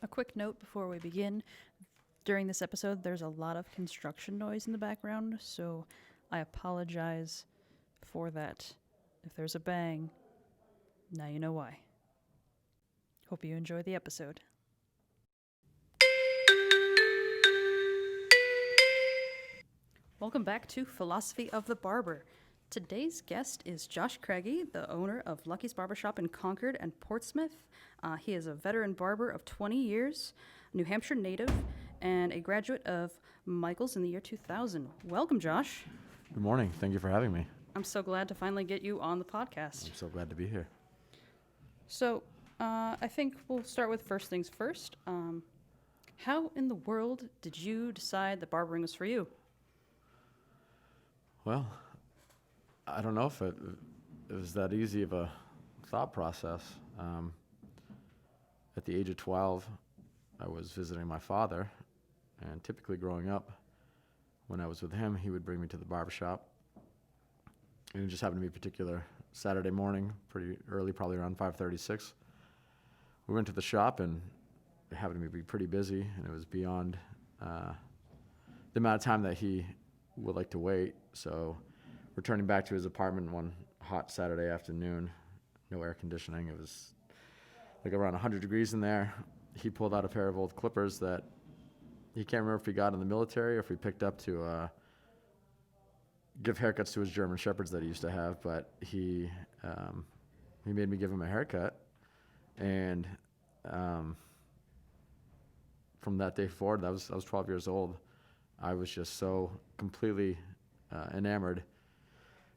A quick note before we begin. During this episode, there's a lot of construction noise in the background, so I apologize for that. If there's a bang, now you know why. Hope you enjoy the episode. Welcome back to Philosophy of the Barber. Today's guest is Josh Craggy, the owner of Lucky's Barbershop in Concord and Portsmouth. He is a veteran barber of 20 years, New Hampshire native, and a graduate of Michael's in the year 2000. Welcome, Josh. Good morning. Thank you for having me. I'm so glad to finally get you on the podcast. I'm so glad to be here. So, I think we'll start with first things first. How in the world did you decide that barbering was for you? Well, I don't know if it was that easy of a thought process. At the age of 12, I was visiting my father, and typically growing up, when I was with him, he would bring me to the barbershop. And it just happened to be a particular Saturday morning, pretty early, probably around 5:36. We went to the shop, and it happened to be pretty busy, and it was beyond the amount of time that he would like to wait. So returning back to his apartment one hot Saturday afternoon, no air conditioning, it was like around 100 degrees in there. He pulled out a pair of old clippers that he can't remember if he got in the military or if he picked up to give haircuts to his German Shepherds that he used to have, but he made me give him a haircut. And from that day forward, I was 12 years old. I was just so completely enamored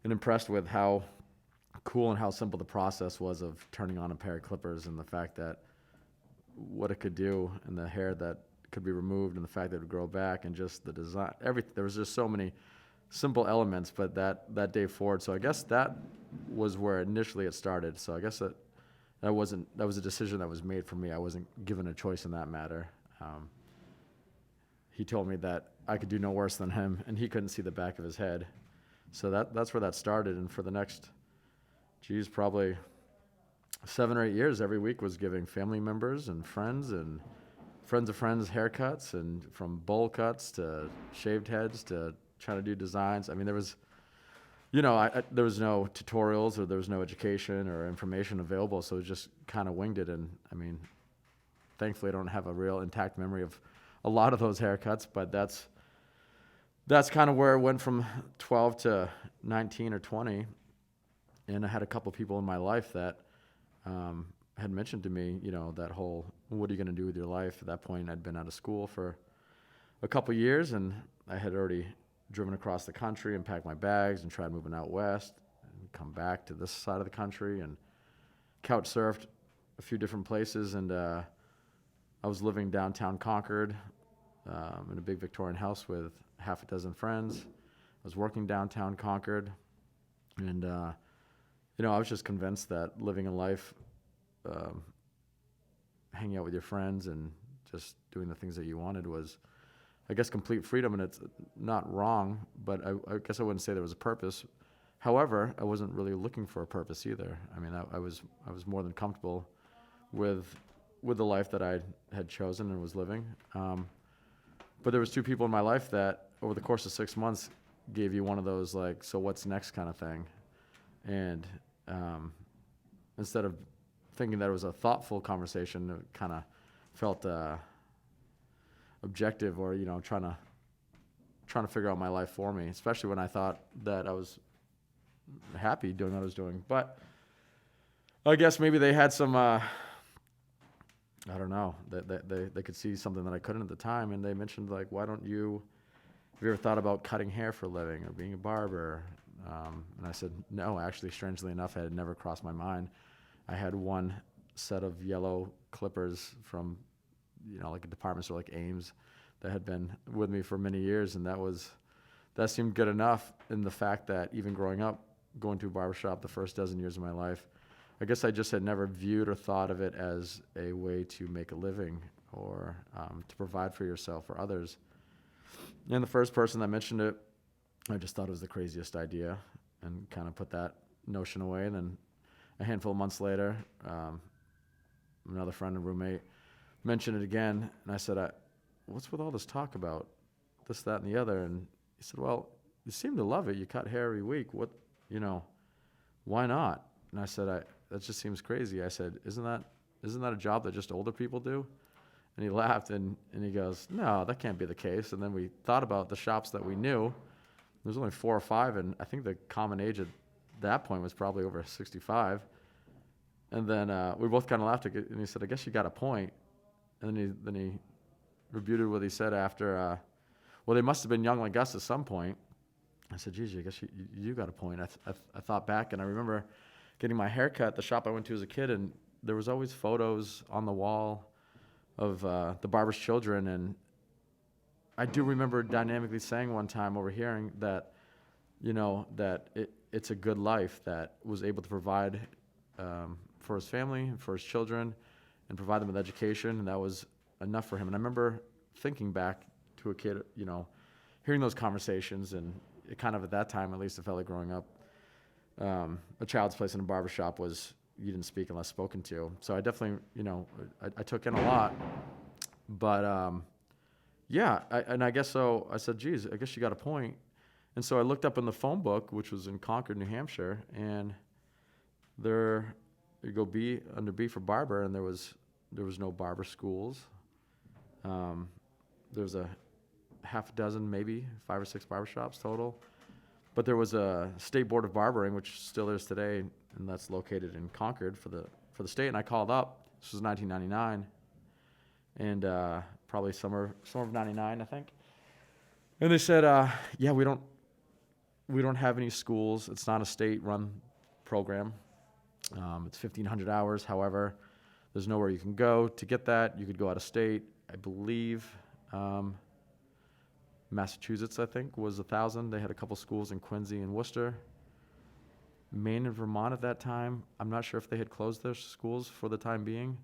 and impressed with how cool and how simple the process was of turning on a pair of clippers, and the fact that what it could do, and the hair that could be removed, and the fact that it would grow back, and just the design, everything. There was just so many simple elements, but that day forward. So I guess that was where initially it started. So I guess that was a decision that was made for me. I wasn't given a choice in that matter. He told me that I could do no worse than him, and he couldn't see the back of his head. So that's where that started. And for the next, probably 7 or 8 years, every week was giving family members and friends of friends haircuts, and from bowl cuts to shaved heads to trying to do designs. I mean, there was, there was no tutorials, or there was no education or information available, so it was just kind of winged it. And I mean, thankfully, I don't have a real intact memory of a lot of those haircuts, but that's kind of where it went from 12 to 19 or 20. And I had a couple people in my life that had mentioned to me, that whole, what are you going to do with your life? At that point, I'd been out of school for a couple years, and I had already driven across the country and packed my bags and tried moving out west and come back to this side of the country, and couch surfed a few different places. And I was living downtown Concord in a big Victorian house with half a dozen friends. I was working downtown Concord, and I was just convinced that living a life, hanging out with your friends and just doing the things that you wanted was, I guess, complete freedom. And it's not wrong, but I guess I wouldn't say there was a purpose. However, I wasn't really looking for a purpose either. I mean, I was more than comfortable with the life that I had chosen and was living. But there was two people in my life that over the course of 6 months gave you one of those, like, so what's next kind of thing. And instead of thinking that it was a thoughtful conversation, it kind of felt objective, or trying to figure out my life for me, especially when I thought that I was happy doing what I was doing. But I guess maybe they had some I don't know, they could see something that I couldn't at the time, and they mentioned, like, have you ever thought about cutting hair for a living or being a barber? And I said, no, actually, strangely enough, it had never crossed my mind. I had one set of yellow clippers from, like a department store like Ames that had been with me for many years, and that seemed good enough. In the fact that even growing up, going to a barbershop the first dozen years of my life, I guess I just had never viewed or thought of it as a way to make a living or to provide for yourself or others. And the first person that mentioned it, I just thought it was the craziest idea and kind of put that notion away. And then a handful of months later, another friend and roommate mentioned it again, and I said, what's with all this talk about this, that, and the other? And he said, well, you seem to love it. You cut hair every week. What, why not? And I said, that just seems crazy. I said, isn't that a job that just older people do? And he laughed, and he goes, no, that can't be the case. And then we thought about the shops that we knew. There's only 4 or 5, and I think the common age at that point was probably over 65. And then we both kind of laughed, and he said, I guess you got a point. And then he rebuted what he said after, well, they must have been young like us at some point. I said, geez, I guess you got a point. I thought back, and I remember getting my hair cut at the shop I went to as a kid, and there was always photos on the wall of the barber's children. And I do remember dynamically saying one time, overhearing that, that it's a good life, that was able to provide for his family and for his children and provide them with education, and that was enough for him. And I remember thinking back to a kid, hearing those conversations, and it kind of at that time, at least, it felt like growing up, a child's place in a barbershop was you didn't speak unless spoken to. So I definitely, I took in a lot. But yeah, I guess so. I said, geez, I guess you got a point. And so I looked up in the phone book, which was in Concord, New Hampshire, and there you go, under B for barber, and there was no barber schools. There was a half a dozen, maybe 5 or 6 barbershops total. But there was a state board of barbering, which still is today, and that's located in Concord for the state. And I called up. This was 1999, and probably summer of '99, I think. And they said, yeah, we don't have any schools. It's not a state-run program. It's 1,500 hours. However, there's nowhere you can go to get that. You could go out of state. I believe Massachusetts, I think, was 1,000. They had a couple schools in Quincy and Worcester. Maine and Vermont at that time, I'm not sure if they had closed their schools for the time being,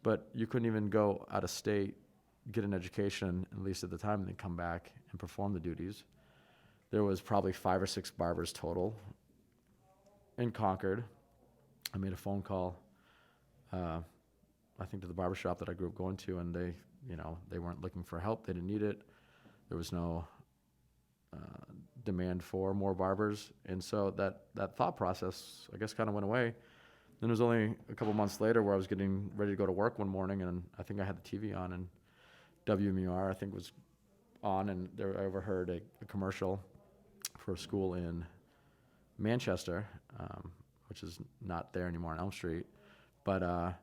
but you couldn't even go out of state, get an education, at least at the time, and then come back and perform the duties. There was probably 5 or 6 barbers total in Concord. I made a phone call, I think, to the barbershop that I grew up going to, and they weren't looking for help. They didn't need it. There was no demand for more barbers. And so that thought process, I guess, kind of went away. Then it was only a couple months later where I was getting ready to go to work one morning, and I think I had the TV on, and WMUR, I think, was on, and there I overheard a commercial for a school in Manchester, which is not there anymore on Elm Street. But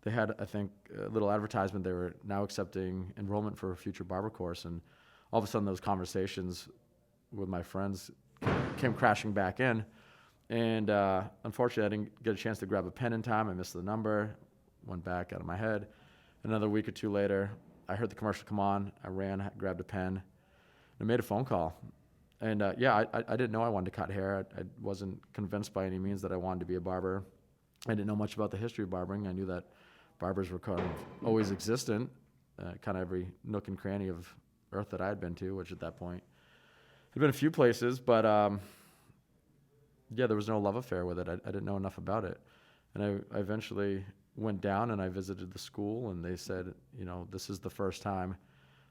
they had, I think, a little advertisement. They were now accepting enrollment for a future barber course, and all of a sudden those conversations with my friends came crashing back in. And unfortunately, I didn't get a chance to grab a pen in time. I missed the number, went back out of my head. Another week or two later, I heard the commercial come on. I ran, grabbed a pen, and made a phone call. And yeah, I didn't know I wanted to cut hair. I wasn't convinced by any means that I wanted to be a barber. I didn't know much about the history of barbering. I knew that barbers were kind of always existent, kind of every nook and cranny of earth that I had been to, which at that point had been a few places, but yeah, there was no love affair with it. I didn't know enough about it. And I eventually went down and I visited the school, and they said, this is the first time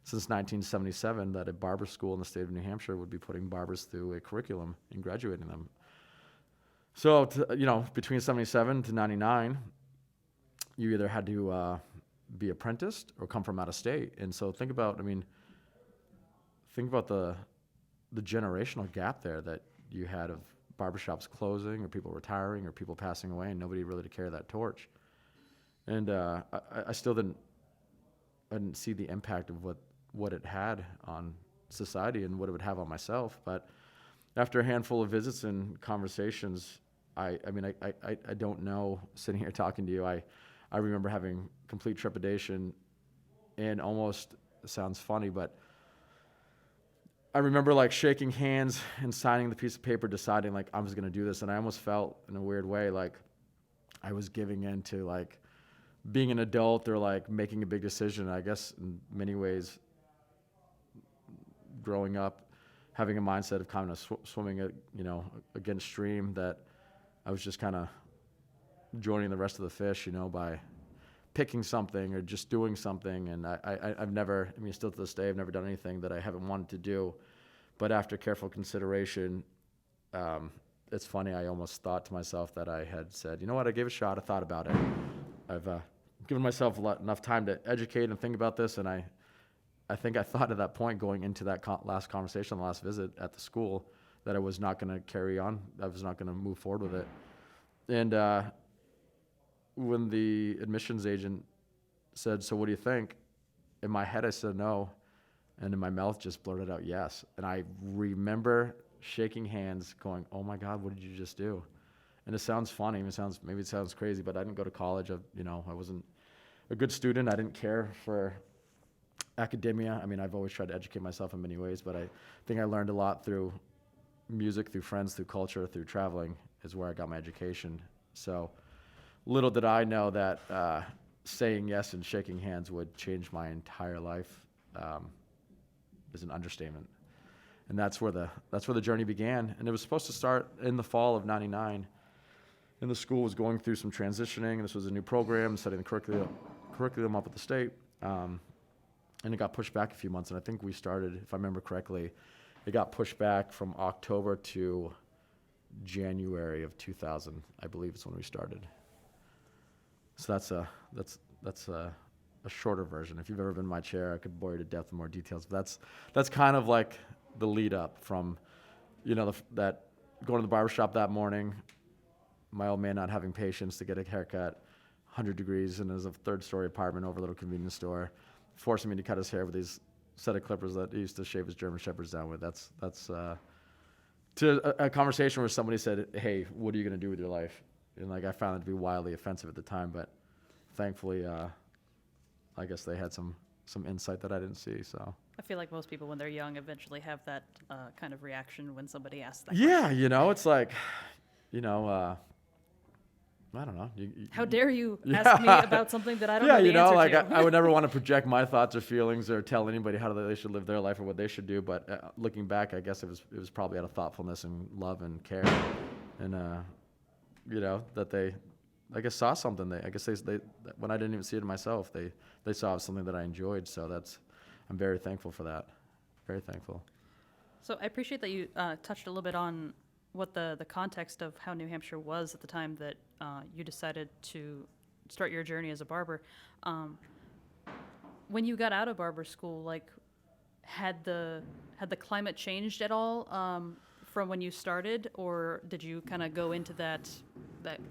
since 1977 that a barber school in the state of New Hampshire would be putting barbers through a curriculum and graduating them. So, between 77 to 99, you either had to be apprenticed or come from out of state. And so think about the generational gap there that you had of barbershops closing or people retiring or people passing away, and nobody really to carry that torch. And I still didn't see the impact of what it had on society and what it would have on myself. But after a handful of visits and conversations, I don't know, sitting here talking to you, I remember having complete trepidation, and almost, it sounds funny, but I remember shaking hands and signing the piece of paper, deciding I was going to do this. And I almost felt in a weird way like I was giving in to being an adult or making a big decision. I guess in many ways, growing up, having a mindset of kind of swimming against stream, that I was just kind of joining the rest of the fish, by picking something or just doing something. And I've never, I mean, still to this day, I've never done anything that I haven't wanted to do. But after careful consideration, it's funny, I almost thought to myself that I had said, you know what, I gave it a shot, I thought about it. I've given myself enough time to educate and think about this, and I think I thought at that point going into that last conversation, the last visit at the school, that I was not going to carry on, I was not going to move forward with it. And when the admissions agent said, so what do you think? In my head I said no, and in my mouth just blurted out yes. And I remember shaking hands going, oh my God, what did you just do? And it sounds funny, maybe it sounds crazy, but I didn't go to college. I wasn't a good student. I didn't care for academia. I mean, I've always tried to educate myself in many ways, but I think I learned a lot through music, through friends, through culture, through traveling is where I got my education. So little did I know that saying yes and shaking hands would change my entire life is an understatement. And that's where the journey began. And it was supposed to start in the fall of '99. And the school was going through some transitioning. This was a new program, setting the curriculum up at the state. And it got pushed back a few months. And I think we started, if I remember correctly, it got pushed back from October to January of 2000, I believe is when we started. So that's a shorter version. If you've ever been in my chair, I could bore you to death with more details. But that's kind of like the lead up from, that going to the barbershop that morning, my old man not having patience to get a haircut, 100 degrees in his third-story apartment over a little convenience store, forcing me to cut his hair with these set of clippers that he used to shave his German Shepherds down with. That's to a conversation where somebody said, hey, what are you going to do with your life? And I found it to be wildly offensive at the time, but thankfully, I guess they had some insight that I didn't see. So I feel like most people, when they're young, eventually have that kind of reaction when somebody asks that yeah, question. it's like, I don't know. How dare you ask me about something that I don't know the answer to? I would never want to project my thoughts or feelings or tell anybody how they should live their life or what they should do. But looking back, I guess it was probably out of thoughtfulness and love and care, and that they, I guess, saw something. I guess they when I didn't even see it myself, they saw something that I enjoyed. So I'm very thankful for that. Very thankful. So I appreciate that you touched a little bit on what the context of how New Hampshire was at the time that you decided to start your journey as a barber. When you got out of barber school, had the climate changed at all from when you started, or did you kind of go into that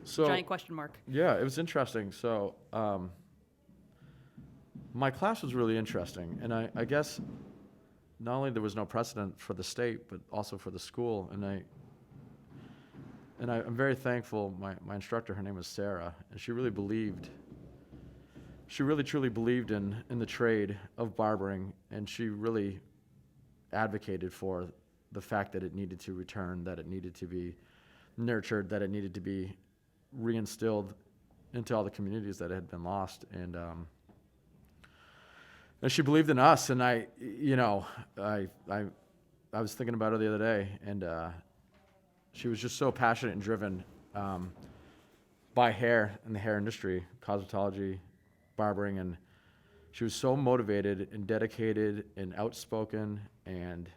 giant question mark? Yeah, it was interesting. So my class was really interesting, and I guess not only there was no precedent for the state, but also for the school, and I'm very thankful. My instructor, her name was Sarah, and she really truly believed in the trade of barbering, and she really advocated for the fact that it needed to return, that it needed to be nurtured, that it needed to be reinstilled into all the communities that had been lost. And she believed in us, and I was thinking about her the other day, and she was just so passionate and driven by hair and the hair industry, cosmetology, barbering, and she was so motivated and dedicated and outspoken, and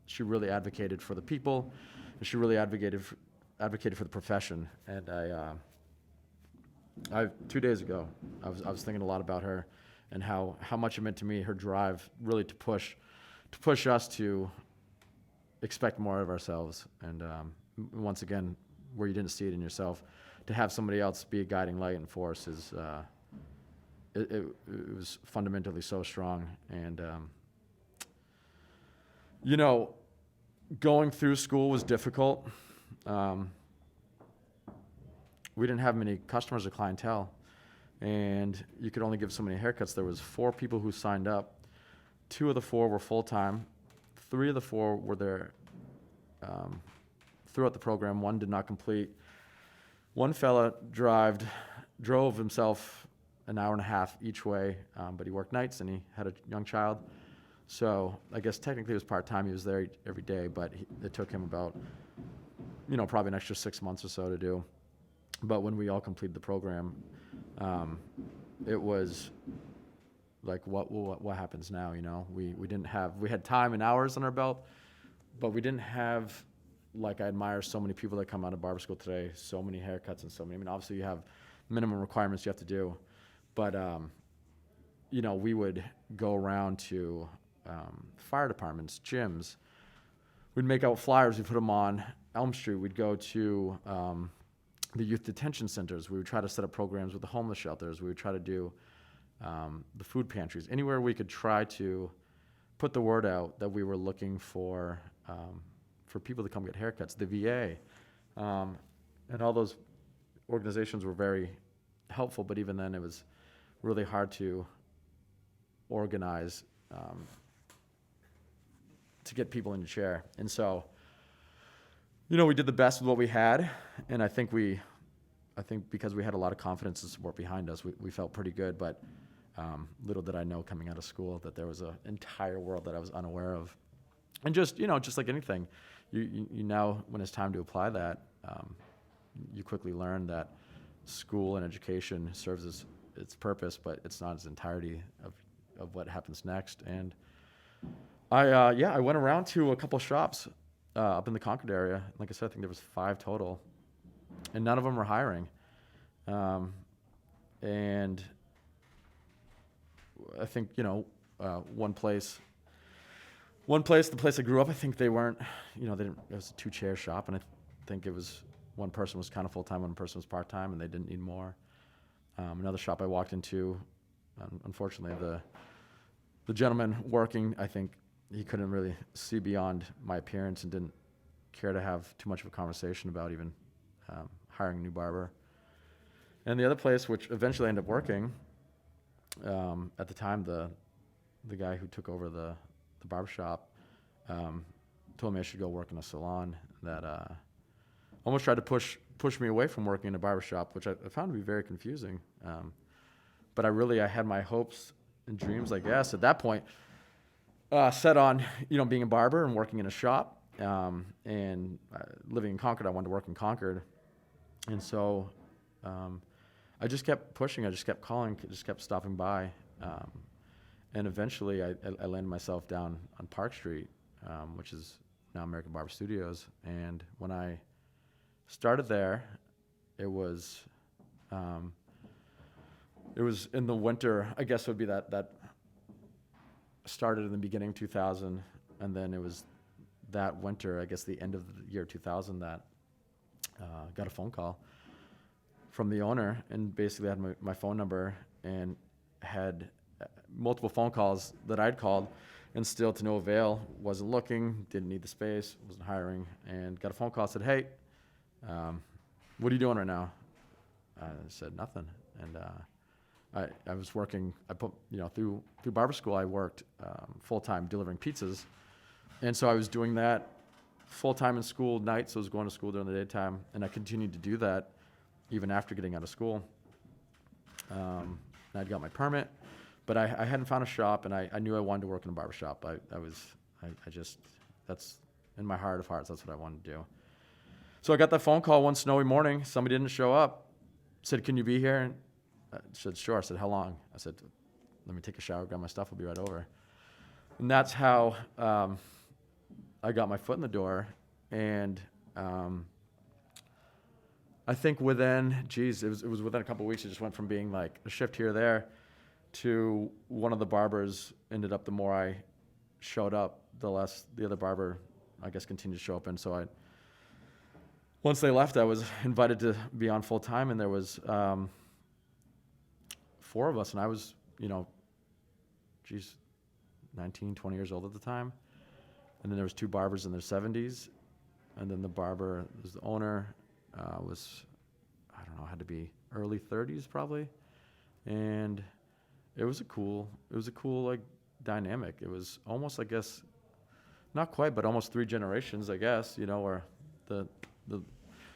she really advocated for the people, and she really advocated for the profession. And I 2 days ago, I was thinking a lot about her and how much it meant to me, her drive really to push us to expect more of ourselves. And once again, where you didn't see it in yourself, to have somebody else be a guiding light and force is it was fundamentally so strong. And going through school was difficult. We didn't have many customers or clientele, and you could only give so many haircuts. There was 4 people who signed up. 2 of the 4 were full-time. 3 of the 4 were there throughout the program. 1 did not complete. 1 fella drove himself an hour and a half each way, but he worked nights and he had a young child. So I guess technically it was part-time. He was there every day, but it took him about, probably an extra 6 months or so to do. But when we all completed the program, it was like, what happens now? You know, we had time and hours on our belt, but we didn't have, like, I admire so many people that come out of barber school today, so many haircuts and so many, I mean, obviously you have minimum requirements you have to do, but, you know, we would go around to fire departments, gyms. We'd make out flyers. We'd put them on Elm Street. We'd go to the youth detention centers. We would try to set up programs with the homeless shelters. We would try to do the food pantries. Anywhere we could try to put the word out that we were looking for people to come get haircuts. The VA and all those organizations were very helpful, but even then it was really hard to organize to get people in the chair. And so, you know, we did the best with what we had, and I think because we had a lot of confidence and support behind us, we felt pretty good, but little did I know coming out of school that there was an entire world that I was unaware of. And just, you know, just like anything, you now, when it's time to apply that, you quickly learn that school and education serves its purpose, but it's not its entirety of what happens next. And I went around to a couple shops up in the Concord area. Like I said, I think there was 5 total, and none of them were hiring. And I think, you know, one place, the place I grew up, I think they weren't, you know, it was a 2-chair shop, and I think it was one person was kind of full-time, one person was part-time, and they didn't need more. Another shop I walked into, unfortunately, the gentleman working, I think he couldn't really see beyond my appearance and didn't care to have too much of a conversation about even hiring a new barber. And the other place, which eventually ended up working, at the time, the guy who took over the barbershop told me I should go work in a salon. That almost tried to push me away from working in a barbershop, which I found to be very confusing. But I had my hopes and dreams, I guess, at that point, set on, you know, being a barber and working in a shop. And living in Concord, I wanted to work in Concord. And so I just kept pushing. I just kept calling, just kept stopping by. And eventually I landed myself down on Park Street, which is now American Barber Studios. And when I started there, it was in the winter, I guess it would be that started in the beginning of 2000, and then it was that winter, I guess the end of the year 2000, that got a phone call from the owner, and basically had my phone number and had multiple phone calls that I'd called, and still to no avail. Wasn't looking, didn't need the space, wasn't hiring, and got a phone call, said, "Hey, what are you doing right now?" I said, "Nothing." And I was working, through barber school, I worked full-time delivering pizzas. And so I was doing that full-time in school nights, so I was going to school during the daytime, and I continued to do that even after getting out of school. And I'd got my permit, but I hadn't found a shop, and I knew I wanted to work in a barber shop. That's in my heart of hearts, that's what I wanted to do. So I got that phone call one snowy morning. Somebody didn't show up. Said, "Can you be here?" And I said, "Sure." I said, "How long?" I said, "Let me take a shower, grab my stuff, I'll be right over." And that's how I got my foot in the door. And I think within, it was within a couple of weeks, it just went from being like a shift here or there to one of the barbers ended up, the more I showed up, the less the other barber, I guess, continued to show up. And so once they left, I was invited to be on full time, and there was 4 of us, and I was, 19, 20 years old at the time. And then there was 2 barbers in their 70s, and then the barber, was the owner, was, I don't know, had to be early 30s probably. And it was a cool like dynamic. It was almost, I guess, not quite, but almost 3 generations, I guess, where the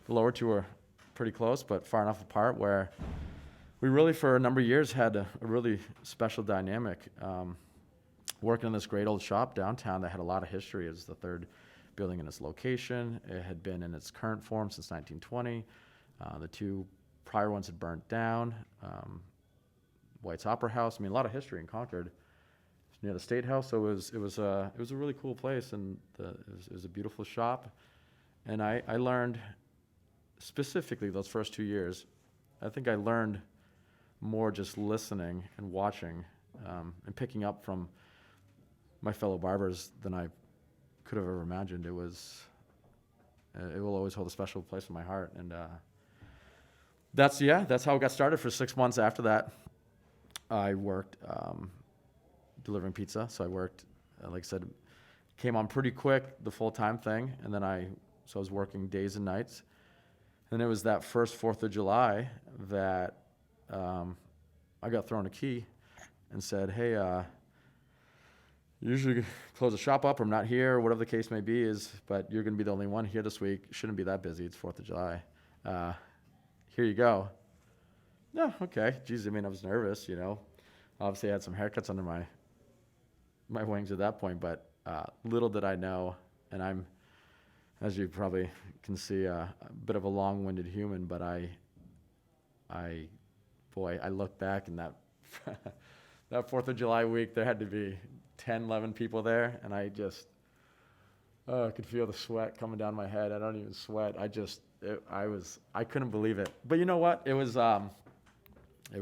lower 2 are pretty close, but far enough apart where we really, for a number of years, had a really special dynamic. Working in this great old shop downtown that had a lot of history. It was the 3rd building in its location. It had been in its current form since 1920. The 2 prior ones had burnt down. White's Opera House. I mean, a lot of history in Concord. It's near the State House, so it was a really cool place, and it was a beautiful shop. And I learned specifically those first 2 years. I think I learned more just listening and watching and picking up from my fellow barbers than I could have ever imagined. It will always hold a special place in my heart. And that's how it got started. For 6 months after that, I worked delivering pizza. So I worked, like I said, came on pretty quick, the full-time thing. And then I was working days and nights. And it was that first 4th of July that I got thrown a key and said, hey, usually close the shop up, or I'm not here, or whatever the case may be, but you're going to be the only one here this week. Shouldn't be that busy. It's 4th of July. Here you go. Yeah, okay. Geez, I mean, I was nervous, you know. Obviously, I had some haircuts under my wings at that point, but little did I know, and I'm, as you probably can see, a bit of a long-winded human, but I look back in that that 4th of July week, there had to be 10, 11 people there, and I could feel the sweat coming down my head. I don't even sweat. I couldn't believe it. But you know what? It was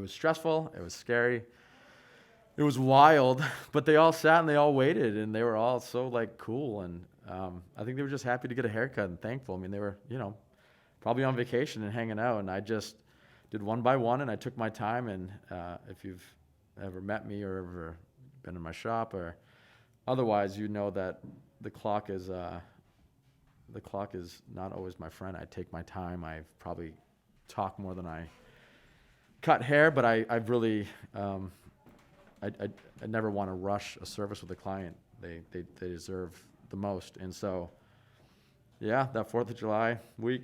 stressful. It was scary. It was wild, but they all sat and they all waited, and they were all so like cool, and I think they were just happy to get a haircut and thankful. I mean, they were, you know, probably on vacation and hanging out, and I just did one by one, and I took my time. And if you've ever met me or ever been in my shop or otherwise, you know that the clock is not always my friend. I take my time. I probably talk more than I cut hair, but I've really I never want to rush a service with a client. They deserve the most. And so, yeah, that 4th of July week,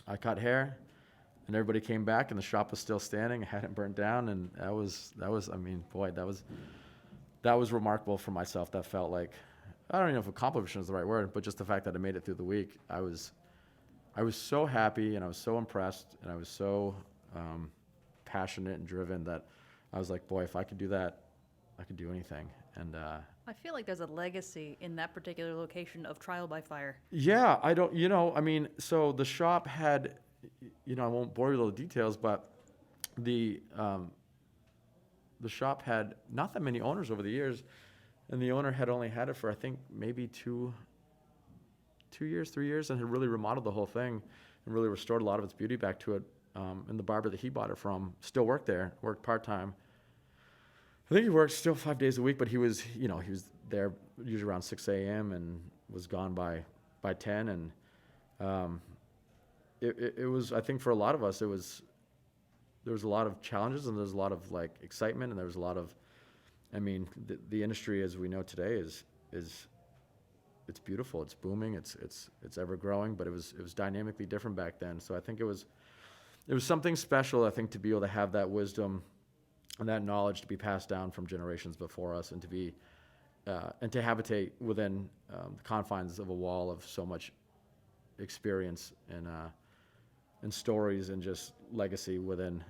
I cut hair, and everybody came back, and the shop was still standing. It hadn't burnt down, and that was. I mean, boy, that was remarkable for myself. That felt like, I don't even know if accomplishment is the right word, but just the fact that I made it through the week, I was so happy, and I was so impressed, and I was so passionate and driven that I was like, boy, if I could do that, I could do anything. And I feel like there's a legacy in that particular location of trial by fire. yeah, I mean, so the shop had, I won't bore you with all the details, but the shop had not that many owners over the years, and the owner had only had it for, I think, maybe 2 years, 3 years, and had really remodeled the whole thing and really restored a lot of its beauty back to it. And the barber that he bought it from still worked there, worked part-time. I think he worked still 5 days a week, but he was there usually around 6 a.m. and was gone by 10. And it was, I think for a lot of us, there was a lot of challenges, and there was a lot of like excitement, and there was a lot of, I mean, the industry as we know today is it's beautiful, it's booming, it's ever growing, but it was dynamically different back then. So I think it was something special, I think, to be able to have that wisdom and that knowledge to be passed down from generations before us, and to be and to habitate within the confines of a wall of so much experience and stories and just legacy within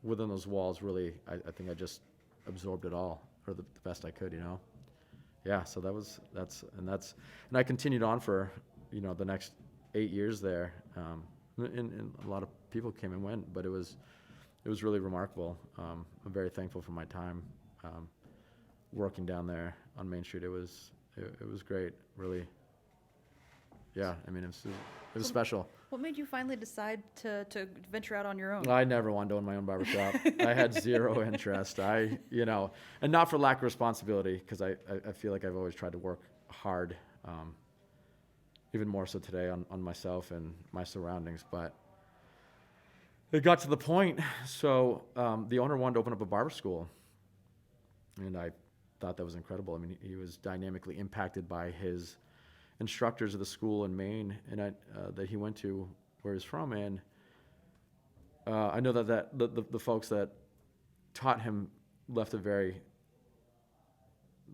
those walls. Really, I think I just absorbed it all, or the best I could, Yeah, so and I continued on for the next 8 years there. And a lot of people came and went, but it was really remarkable. I'm very thankful for my time working down there on Main Street. It was great, really. Yeah, I mean, it was special. What made you finally decide to venture out on your own? I never wanted to own my own barbershop. I had zero interest. And not for lack of responsibility, because I feel like I've always tried to work hard, even more so today on myself and my surroundings. But it got to the point, so the owner wanted to open up a barber school, and I thought that was incredible. I mean, he was dynamically impacted by his instructors of the school in Maine, and that he went to, where he's from, and I know that the folks that taught him left a very,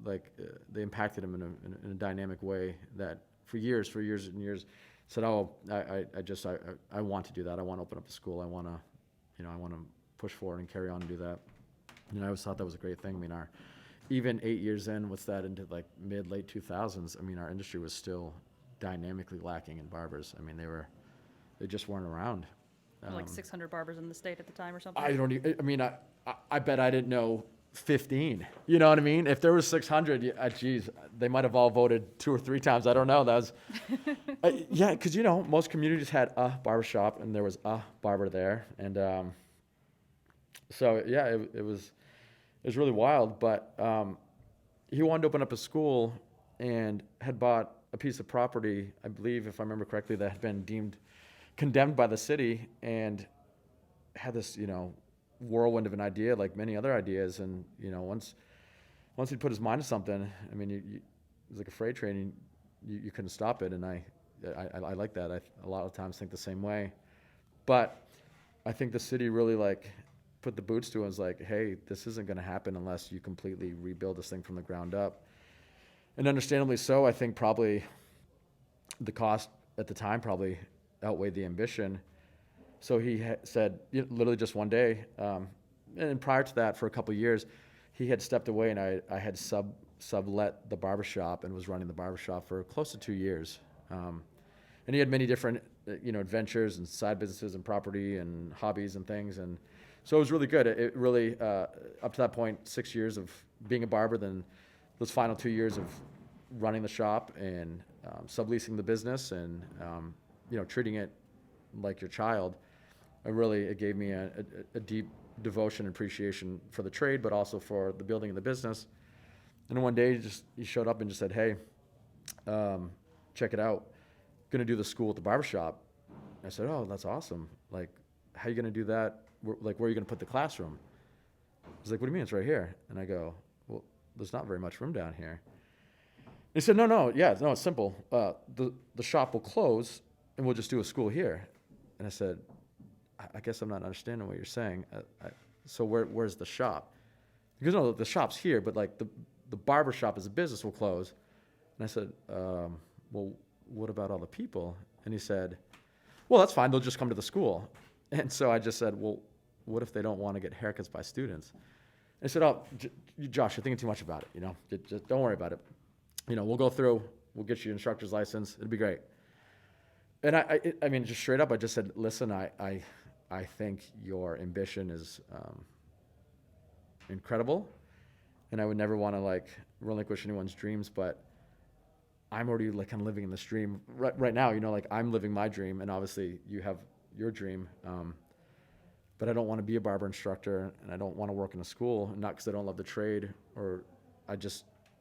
they impacted him in a dynamic way that for years and years said, oh, I want to do that. I want to open up a school. I want to I want to push forward and carry on and do that. I always thought that was a great thing. I mean, even 8 years in, what's that, into like late 2000s, I mean, our industry was still dynamically lacking in barbers. I mean, they just weren't around. Like 600 barbers in the state at the time or something? I bet I didn't know 15. You know what I mean? If there was 600, geez, they might have all voted 2 or 3 times. I don't know. That was, yeah, because, most communities had a barbershop and there was a barber there. And so, yeah, it was really wild. But he wanted to open up a school and had bought a piece of property, I believe, if I remember correctly, that had been deemed condemned by the city, and had this, whirlwind of an idea, like many other ideas. And, once he'd put his mind to something, I mean, it was like a freight train, you couldn't stop it. And I like that. A lot of times think the same way. But I think the city really put the boots to it and was like, hey, this isn't going to happen unless you completely rebuild this thing from the ground up. And understandably so. I think probably the cost at the time probably outweighed the ambition. So he said, literally just one day, and prior to that, for a couple of years, he had stepped away, and I had sublet the barbershop and was running the barbershop for close to 2 years. And he had many different, adventures and side businesses and property and hobbies and things. And so it was really good. It really, up to that point, 6 years of being a barber, then those final 2 years of running the shop and subleasing the business and, treating it like your child. It gave me a deep devotion and appreciation for the trade, but also for the building of the business. And one day he showed up and just said, hey, check it out. Going to do the school at the barbershop. I said, oh, that's awesome. Like, how are you going to do that? Where are you going to put the classroom? He's like, what do you mean? It's right here. And I go, well, there's not very much room down here. He said, no, it's simple. The shop will close and we'll just do a school here. And I said, I guess I'm not understanding what you're saying. So where's the shop? He goes, no, the shop's here, but the barbershop as a business will close. And I said, well, what about all the people? And he said, well, that's fine. They'll just come to the school. And so I just said, well, what if they don't want to get haircuts by students? And he said, oh, Josh, you're thinking too much about it. Just don't worry about it. We'll go through, we'll get you an instructor's license. It'll be great. And I mean, just straight up, I just said, listen, I think your ambition is incredible, and I would never want to relinquish anyone's dreams, but I'm already kind of living in this dream right now. I'm living my dream, and obviously you have your dream, but I don't want to be a barber instructor, and I don't want to work in a school, not because I don't love the trade, or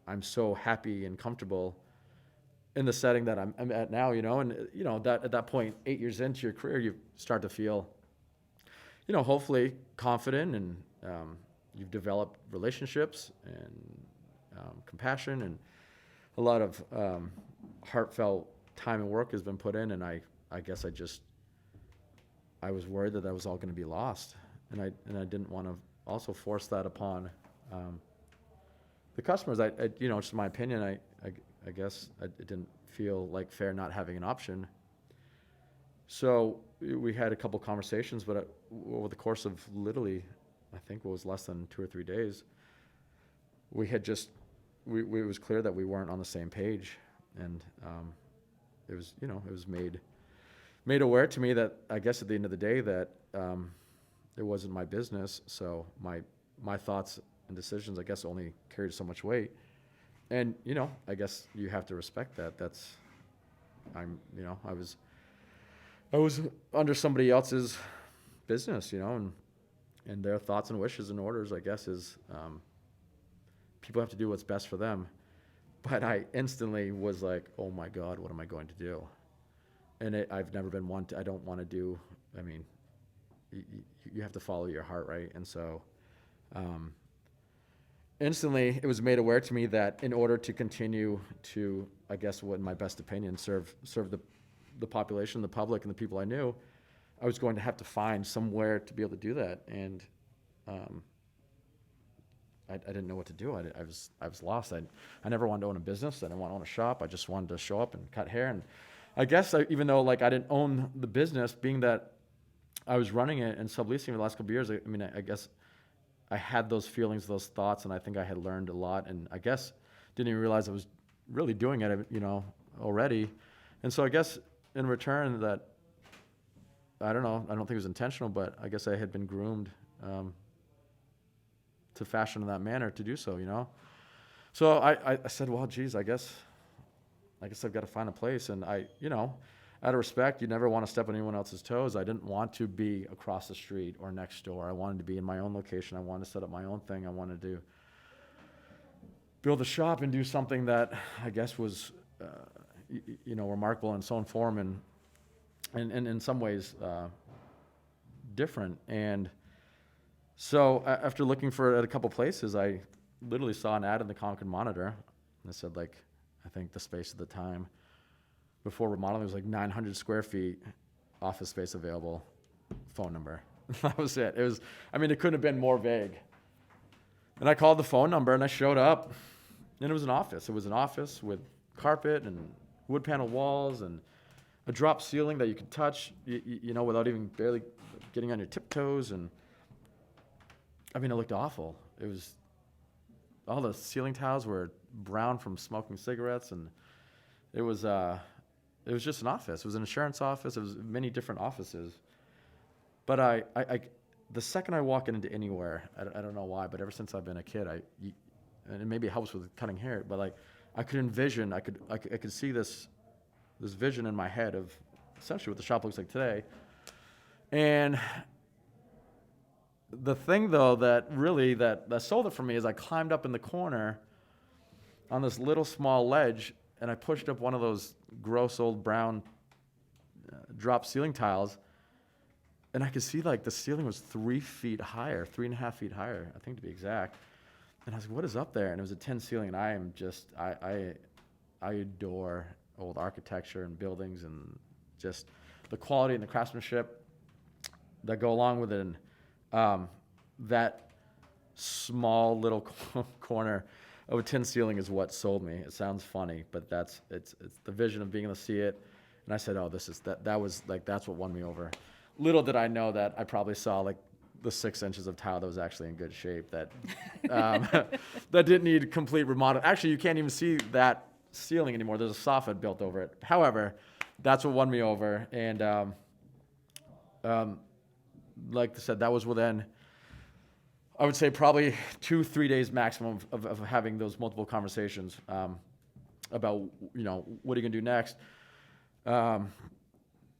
I'm so happy and comfortable in the setting that I'm at now, and that at that point, 8 years into your career, you start to feel, hopefully confident, and you've developed relationships and compassion, and a lot of heartfelt time and work has been put in. And I guess I was worried that was all going to be lost, and I didn't want to also force that upon the customers. Just my opinion, I guess it didn't feel like fair not having an option. So we had a couple conversations, but over the course of literally, I think it was less than 2 or 3 days, we had it was clear that we weren't on the same page. And it was made aware to me that I guess at the end of the day that it wasn't my business. So my thoughts and decisions, I guess, only carried so much weight. And, I guess you have to respect that. I was under somebody else's business, and their thoughts and wishes and orders, I guess, is people have to do what's best for them. But I instantly was like, oh my God, what am I going to do? And I've never been one I don't want to do. I mean, you have to follow your heart, right? And so, instantly, it was made aware to me that in order to continue to, I guess, what in my best opinion, serve the population, the public, and the people I knew, I was going to have to find somewhere to be able to do that. And I didn't know what to do. I was lost. I never wanted to own a business. I didn't want to own a shop. I just wanted to show up and cut hair. And I guess even though I didn't own the business, being that I was running it and subleasing for the last couple of years. I mean, I guess I had those feelings, those thoughts, and I think I had learned a lot. And I guess didn't even realize I was really doing it, already. And so I guess in return that, I don't know, I don't think it was intentional, but I guess I had been groomed to fashion in that manner to do so. So I said, well, geez, I guess I've got to find a place. And out of respect, you never want to step on anyone else's toes. I didn't want to be across the street or next door. I wanted to be in my own location. I wanted to set up my own thing. I wanted to build a shop and do something that I guess was, remarkable in its own form and in some ways different. And so after looking at a couple places, I literally saw an ad in the Concord Monitor. And it said, I think the space at the time, before remodeling, it was 900 square feet, office space available, phone number. That was it. It couldn't have been more vague. And I called the phone number and I showed up, and it was an office. It was an office with carpet and wood panel walls and a drop ceiling that you could touch, without even barely getting on your tiptoes. And it looked awful. It was, all the ceiling tiles were brown from smoking cigarettes, and it was just an office. It was an insurance office. It was many different offices. But I the second I walk into anywhere, I don't know why, but ever since I've been a kid, and maybe it helps with cutting hair, but I could envision, I could see this vision in my head of essentially what the shop looks like today. And the thing though that sold it for me is I climbed up in the corner on this little small ledge, and I pushed up one of those gross old brown drop ceiling tiles, and I could see the ceiling was 3 feet higher, 3.5 feet higher, I think to be exact. And I was like, what is up there? And it was a tin ceiling, and I adore old architecture and buildings and just the quality and the craftsmanship that go along with it. And that small little corner of a tin ceiling is what sold me. It sounds funny, but it's the vision of being able to see it. And I said, oh, that's what won me over. Little did I know that I probably saw the 6 inches of tile that was actually in good shape, that that didn't need complete remodel. Actually, you can't even see that ceiling anymore. There's a soffit built over it. However, that's what won me over. And like I said, that was within, I would say, probably 2-3 days maximum of having those multiple conversations about, what are you going to do next? Going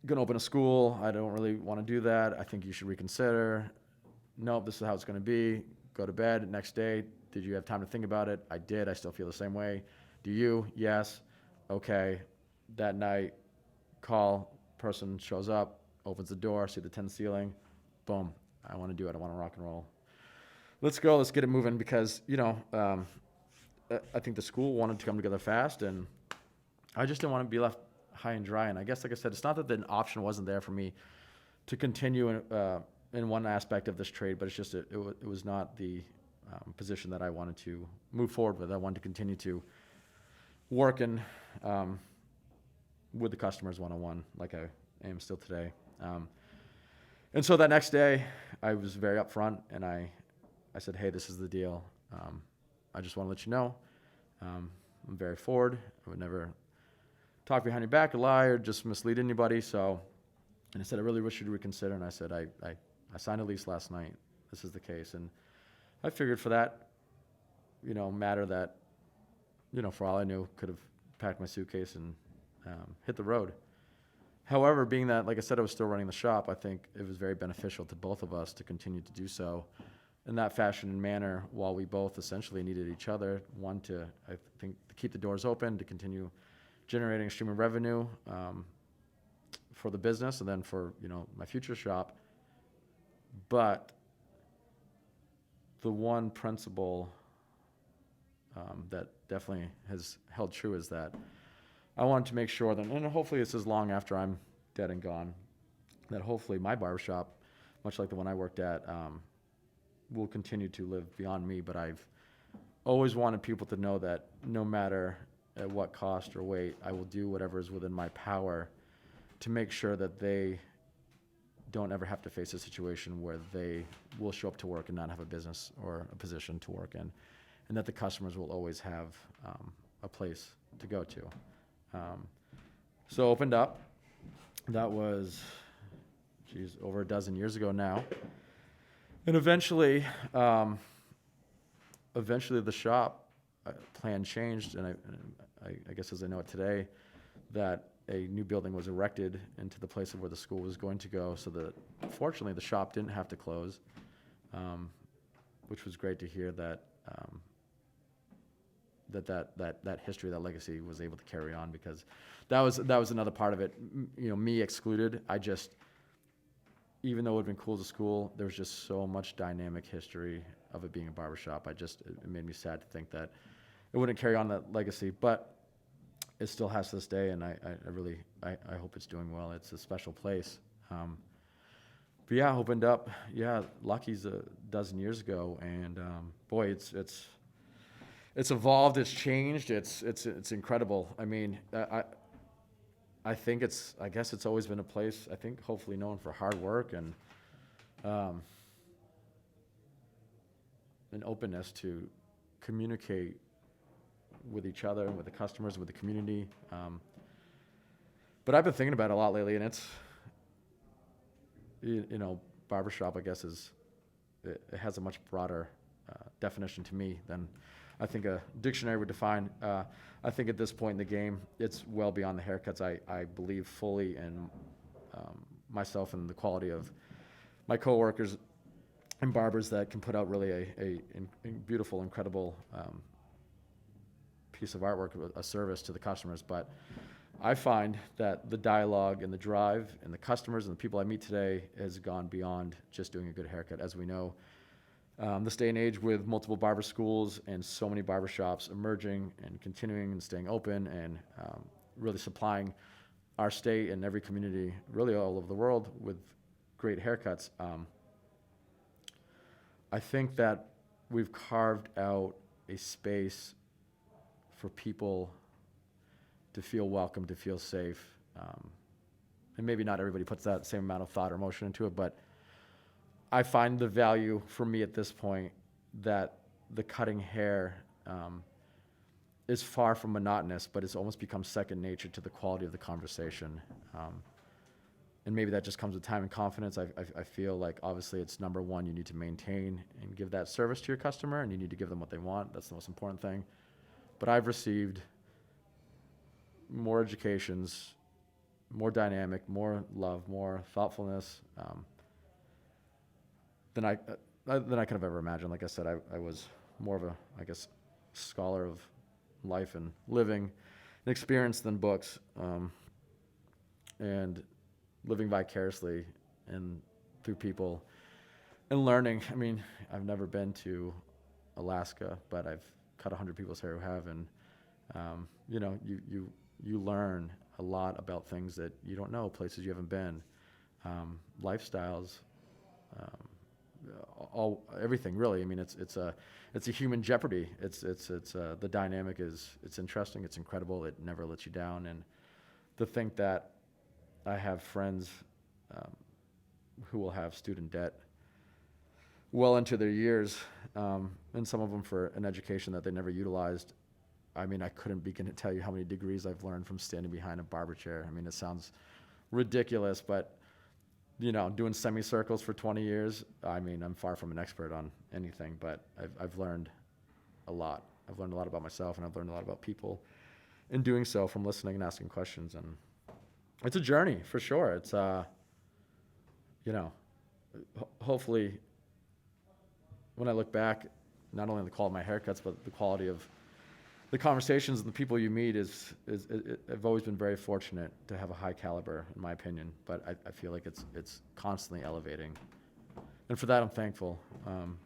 to open a school. I don't really want to do that. I think you should reconsider. Nope, this is how it's going to be. Go to bed. Next day, did you have time to think about it? I did. I still feel the same way. Do you? Yes. Okay. That night, person shows up, opens the door, see the tin ceiling. Boom. I want to do it. I want to rock and roll. Let's go. Let's get it moving, because, I think the school wanted to come together fast, and I just didn't want to be left high and dry. And I guess, like I said, it's not that the option wasn't there for me to continue in one aspect of this trade, but it's just it was not the position that I wanted to move forward with. I wanted to continue to work with the customers one-on-one, like I am still today. And so that next day, I was very upfront, and I said, hey, this is the deal. I just want to let you know, I'm very forward. I would never talk behind your back or lie or just mislead anybody. And I said, I really wish you to reconsider. And I said, I signed a lease last night. This is the case. And I figured for that, matter that, for all I knew, could have packed my suitcase and hit the road. However, being that, like I said, I was still running the shop, I think it was very beneficial to both of us to continue to do so in that fashion and manner, while we both essentially needed each other. One, to keep the doors open, to continue generating a stream of revenue for the business, and then for my future shop. But the one principle that definitely has held true is that I wanted to make sure that, and hopefully this is long after I'm dead and gone, that hopefully my barbershop, much like the one I worked at, will continue to live beyond me. But I've always wanted people to know that no matter at what cost or weight, I will do whatever is within my power to make sure that they don't ever have to face a situation where they will show up to work and not have a business or a position to work in, and that the customers will always have a place to go to. So opened up. That was, over a dozen years ago now. And eventually the shop plan changed, and I guess as I know it today, that a new building was erected into the place of where the school was going to go, so that fortunately the shop didn't have to close, which was great to hear that that history, that legacy was able to carry on, because that was another part of it, me excluded. Even though it would have been cool as a school, there was just so much dynamic history of it being a barbershop. It made me sad to think that it wouldn't carry on that legacy, but it still has to this day, and I really hope it's doing well. It's a special place. But yeah, opened up, Lucky's a dozen years ago, and boy, it's evolved, it's changed, it's incredible. I mean, I guess it's always been a place, I think, hopefully known for hard work and an openness to communicate with each other, with the customers, with the community. But I've been thinking about it a lot lately, and it's, barbershop, I guess, it has a much broader definition to me than I think a dictionary would define. I think at this point in the game, it's well beyond the haircuts. I believe fully in myself and the quality of my coworkers and barbers that can put out really a beautiful, incredible piece of artwork, a service to the customers. But I find that the dialogue and the drive and the customers and the people I meet today has gone beyond just doing a good haircut. As we know, this day and age, with multiple barber schools and so many barbershops emerging and continuing and staying open and really supplying our state and every community, really all over the world, with great haircuts, I think that we've carved out a space for people to feel welcome, to feel safe. And maybe not everybody puts that same amount of thought or emotion into it, but I find the value for me at this point that the cutting hair is far from monotonous, but it's almost become second nature to the quality of the conversation. And maybe that just comes with time and confidence. I feel like obviously it's number one, you need to maintain and give that service to your customer, and you need to give them what they want. That's the most important thing. But I've received more educations, more dynamic, more love, more thoughtfulness, than I could have ever imagined. Like I said, I was more of a, I guess, scholar of life and living and experience than books, and living vicariously and through people and learning. I mean, I've never been to Alaska, but I've cut 100 people's hair who have, and you learn a lot about things that you don't know, places you haven't been, lifestyles, everything really. I mean, it's a human jeopardy. It's the dynamic it's interesting, it's incredible, it never lets you down. And to think that I have friends who will have student debt well into their years, and some of them for an education that they never utilized. I mean, I couldn't begin to tell you how many degrees I've learned from standing behind a barber chair. I mean, it sounds ridiculous, but doing semicircles for 20 years, I mean, I'm far from an expert on anything, but I've learned a lot. I've learned a lot about myself, and I've learned a lot about people in doing so, from listening and asking questions. And it's a journey for sure. It's, hopefully when I look back, not only the quality of my haircuts, but the quality of the conversations and the people you meet I've always been very fortunate to have a high caliber, in my opinion, but I feel like it's constantly elevating. And for that, I'm thankful. And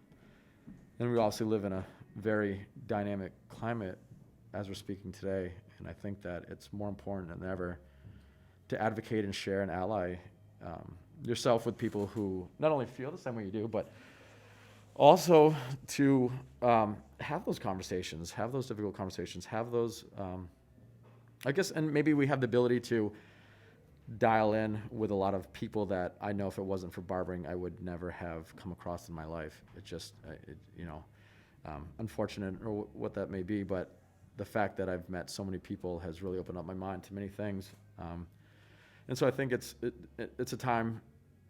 we obviously live in a very dynamic climate as we're speaking today. And I think that it's more important than ever to advocate and share and ally yourself with people who not only feel the same way you do, but also to have those conversations, have those difficult conversations, have those, I guess, and maybe we have the ability to dial in with a lot of people that I know if it wasn't for barbering, I would never have come across in my life. It just, unfortunate or what that may be, but the fact that I've met so many people has really opened up my mind to many things. And so I think it's a time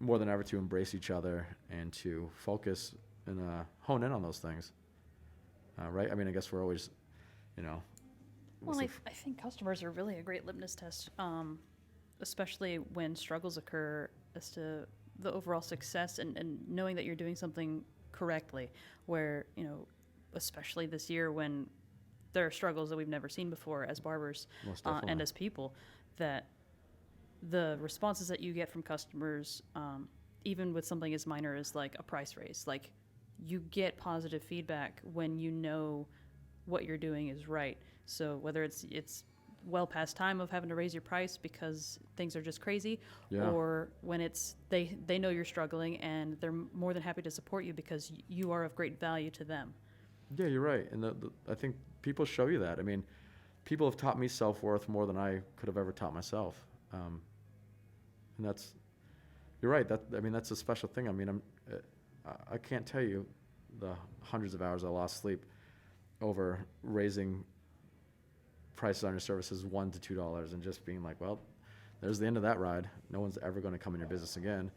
more than ever to embrace each other and to focus and hone in on those things. Right? I mean, I guess we're always, Well, I think customers are really a great litmus test, especially when struggles occur as to the overall success and knowing that you're doing something correctly, where, especially this year when there are struggles that we've never seen before as barbers Most and definitely. as people, that the responses that you get from customers, even with something as minor as like a price raise, like you get positive feedback when you know what you're doing is right. So whether it's well past time of having to raise your price because things are just crazy, Yeah. or when it's they know you're struggling and they're more than happy to support you because you are of great value to them. Yeah, you're right. And I think people show you that. I mean, people have taught me self-worth more than I could have ever taught myself. And you're right. That's a special thing. I mean, I can't tell you the hundreds of hours I lost sleep over raising prices on your services $1 to $2 and just being like, well, there's the end of that ride. No one's ever going to come in your business again.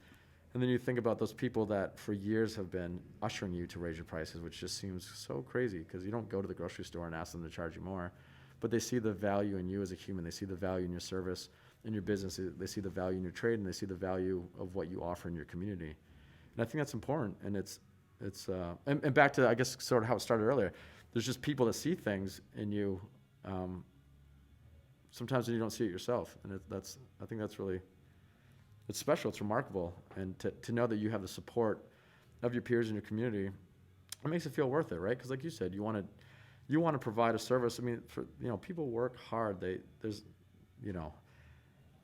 And then you think about those people that for years have been ushering you to raise your prices, which just seems so crazy because you don't go to the grocery store and ask them to charge you more, but they see the value in you as a human. They see the value in your service, in your business. They see the value in your trade, and they see the value of what you offer in your community. And I think that's important. And and back to, I guess, sort of how it started earlier. There's just people that see things in you sometimes when you don't see it yourself. And I think that's really, it's special. It's remarkable. And to know that you have the support of your peers in your community, it makes it feel worth it, right? Because like you said, you want to provide a service. I mean, people work hard.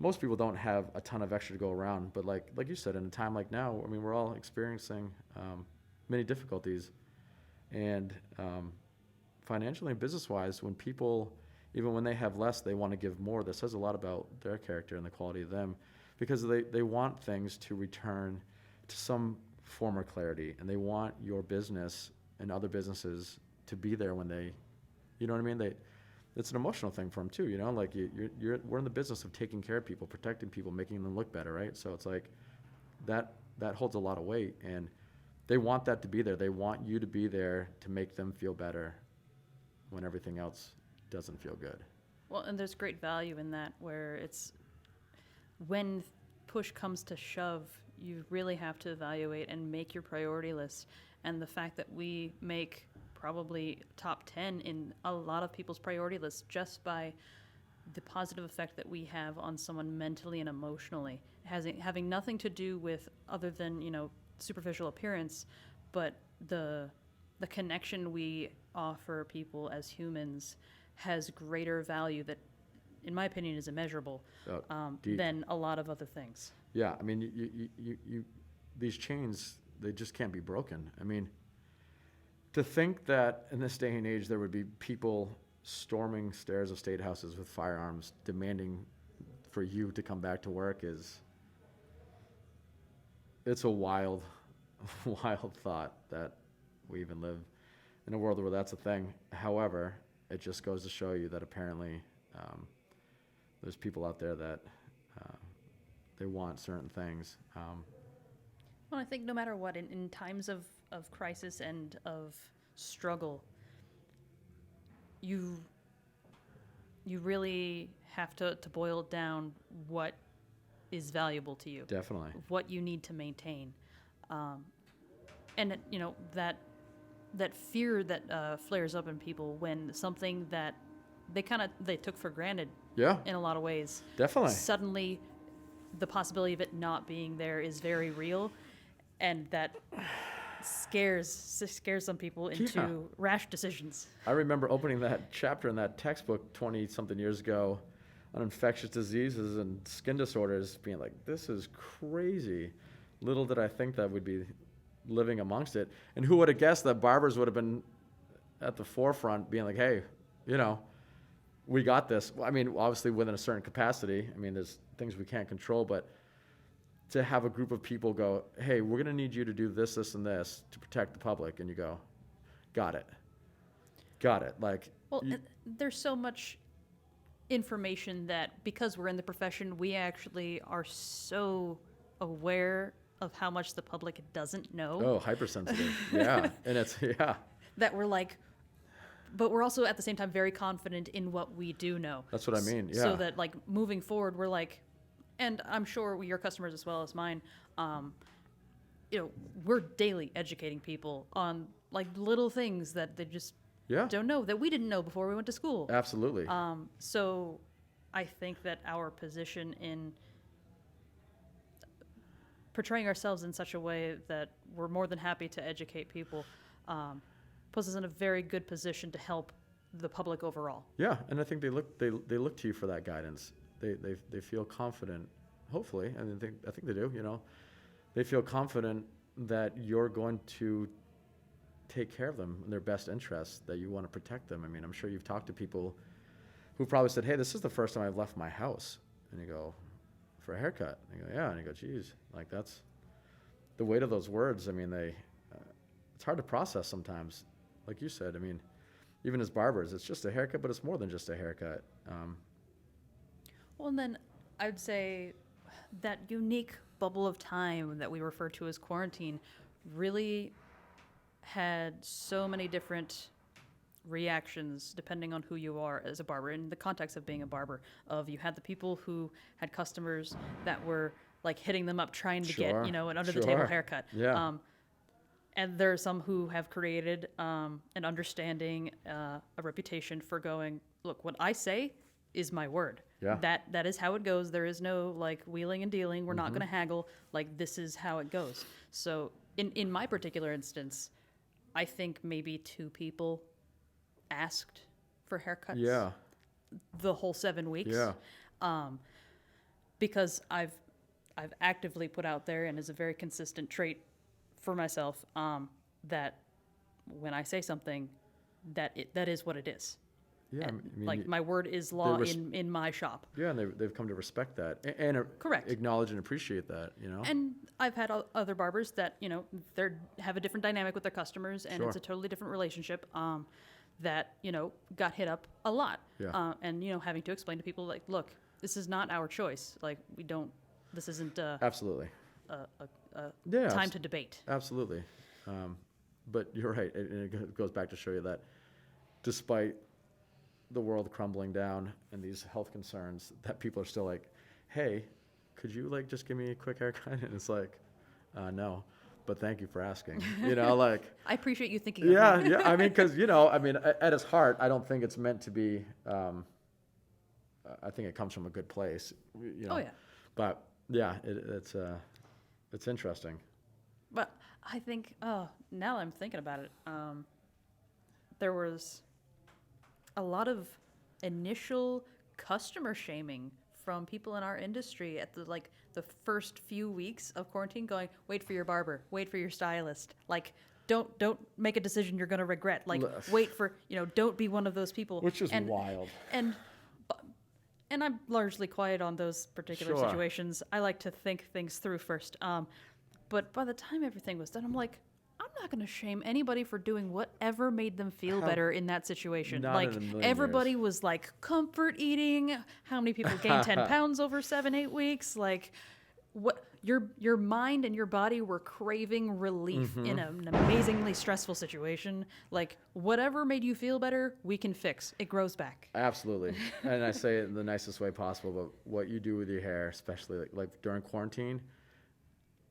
Most people don't have a ton of extra to go around, but like you said, in a time like now, I mean, we're all experiencing many difficulties, and financially and business-wise, when people, even when they have less, they want to give more. That says a lot about their character and the quality of them, because they want things to return to some form of clarity, and they want your business and other businesses to be there when they, you know what I mean? It's an emotional thing for them too, like we're in the business of taking care of people, protecting people, making them look better, right? So it's like that holds a lot of weight, and they want that to be there. They want you to be there to make them feel better when everything else doesn't feel good. Well, and there's great value in that, where it's when push comes to shove, you really have to evaluate and make your priority list. And the fact that we make probably top 10 in a lot of people's priority lists just by the positive effect that we have on someone mentally and emotionally, having nothing to do with other than, superficial appearance, but the connection we offer people as humans has greater value that, in my opinion, is immeasurable than a lot of other things. Yeah, I mean, you these chains, they just can't be broken. I mean, to think that in this day and age there would be people storming stairs of state houses with firearms demanding for you to come back to work it's a wild thought that we even live in a world where that's a thing. However, it just goes to show you that apparently there's people out there that they want certain things. Well, I think no matter what, in times of crisis and of struggle, you really have to boil down what is valuable to you. Definitely. What you need to maintain. And, that fear that flares up in people when something that they took for granted Yeah, in a lot of ways. definitely. Suddenly, the possibility of it not being there is very real, and that scares some people into rash decisions. I remember opening that chapter in that textbook 20-something years ago on infectious diseases and skin disorders, being like, this is crazy. Little did I think that would be living amongst it. And who would have guessed that barbers would have been at the forefront being like, hey, we got this. I mean, obviously within a certain capacity. I mean, there's things we can't control, but to have a group of people go, hey, we're going to need you to do this, this, and this to protect the public. And you go, got it. Like, Well, there's so much information that because we're in the profession, we actually are so aware of how much the public doesn't know. oh, hypersensitive. Yeah. And it's, yeah. That we're like, but we're also at the same time very confident in what we do know. That's what I mean. Yeah. So that like moving forward, we're like, and I'm sure your customers as well as mine, we're daily educating people on like little things that they just Yeah. don't know that we didn't know before we went to school. Absolutely. So I think that our position in portraying ourselves in such a way that we're more than happy to educate people puts us in a very good position to help the public overall. Yeah, and I think they look to you for that guidance. They feel confident, hopefully, and I think they do. You know, they feel confident that you're going to take care of them in their best interests, that you want to protect them. I mean, I'm sure you've talked to people who probably said, hey, this is the first time I've left my house. And you go, for a haircut? And you go, yeah. And you go, geez, like that's the weight of those words. I mean, it's hard to process sometimes. Like you said, I mean, even as barbers, it's just a haircut, but it's more than just a haircut. Well, and then I'd say that unique bubble of time that we refer to as quarantine really had so many different reactions depending on who you are as a barber. In the context of being a barber, you had the people who had customers that were like hitting them up trying to get, an under the table haircut. Yeah. And there are some who have created an understanding, a reputation for going, look, what I say is my word. Yeah. That is how it goes. There is no like wheeling and dealing. We're not going to haggle. Like this is how it goes. So in my particular instance, I think maybe 2 people asked for haircuts. Yeah. The whole 7 weeks. Yeah. Because I've actively put out there, and is a very consistent trait for myself, that when I say something, that is what it is. Yeah. And, I mean, like my word is law in my shop. Yeah, and they've come to respect that and Correct. acknowledge and appreciate that. You know. And I've had other barbers that they have a different dynamic with their customers, and it's a totally different relationship. That got hit up a lot. Yeah. And having to explain to people like, look, this is not our choice. Like we don't. This isn't Absolutely. time to debate. Absolutely. But you're right, and it goes back to show you that despite the world crumbling down and these health concerns, that people are still like, hey, could you like just give me a quick haircut? And it's like, no, but thank you for asking. Like I appreciate you thinking of me. yeah. I mean, because at its heart, I don't think it's meant to be. I think it comes from a good place. Oh yeah. But yeah, it's interesting. But I think, now I'm thinking about it, there was a lot of initial customer shaming from people in our industry at the first few weeks of quarantine, going, wait for your barber, wait for your stylist. Like, don't make a decision you're going to regret. Like, wait for, don't be one of those people. Which is wild. And I'm largely quiet on those particular situations. I like to think things through first. But by the time everything was done, I'm like, I'm not going to shame anybody for doing whatever made them feel better in that situation. Not Like in a million everybody years. was like comfort eating. How many people gained 10 pounds over 7-8 weeks? Like what your mind and your body were craving relief in an amazingly stressful situation. Like whatever made you feel better, we can fix. It grows back. Absolutely. And I say it in the nicest way possible, but what you do with your hair, especially like during quarantine,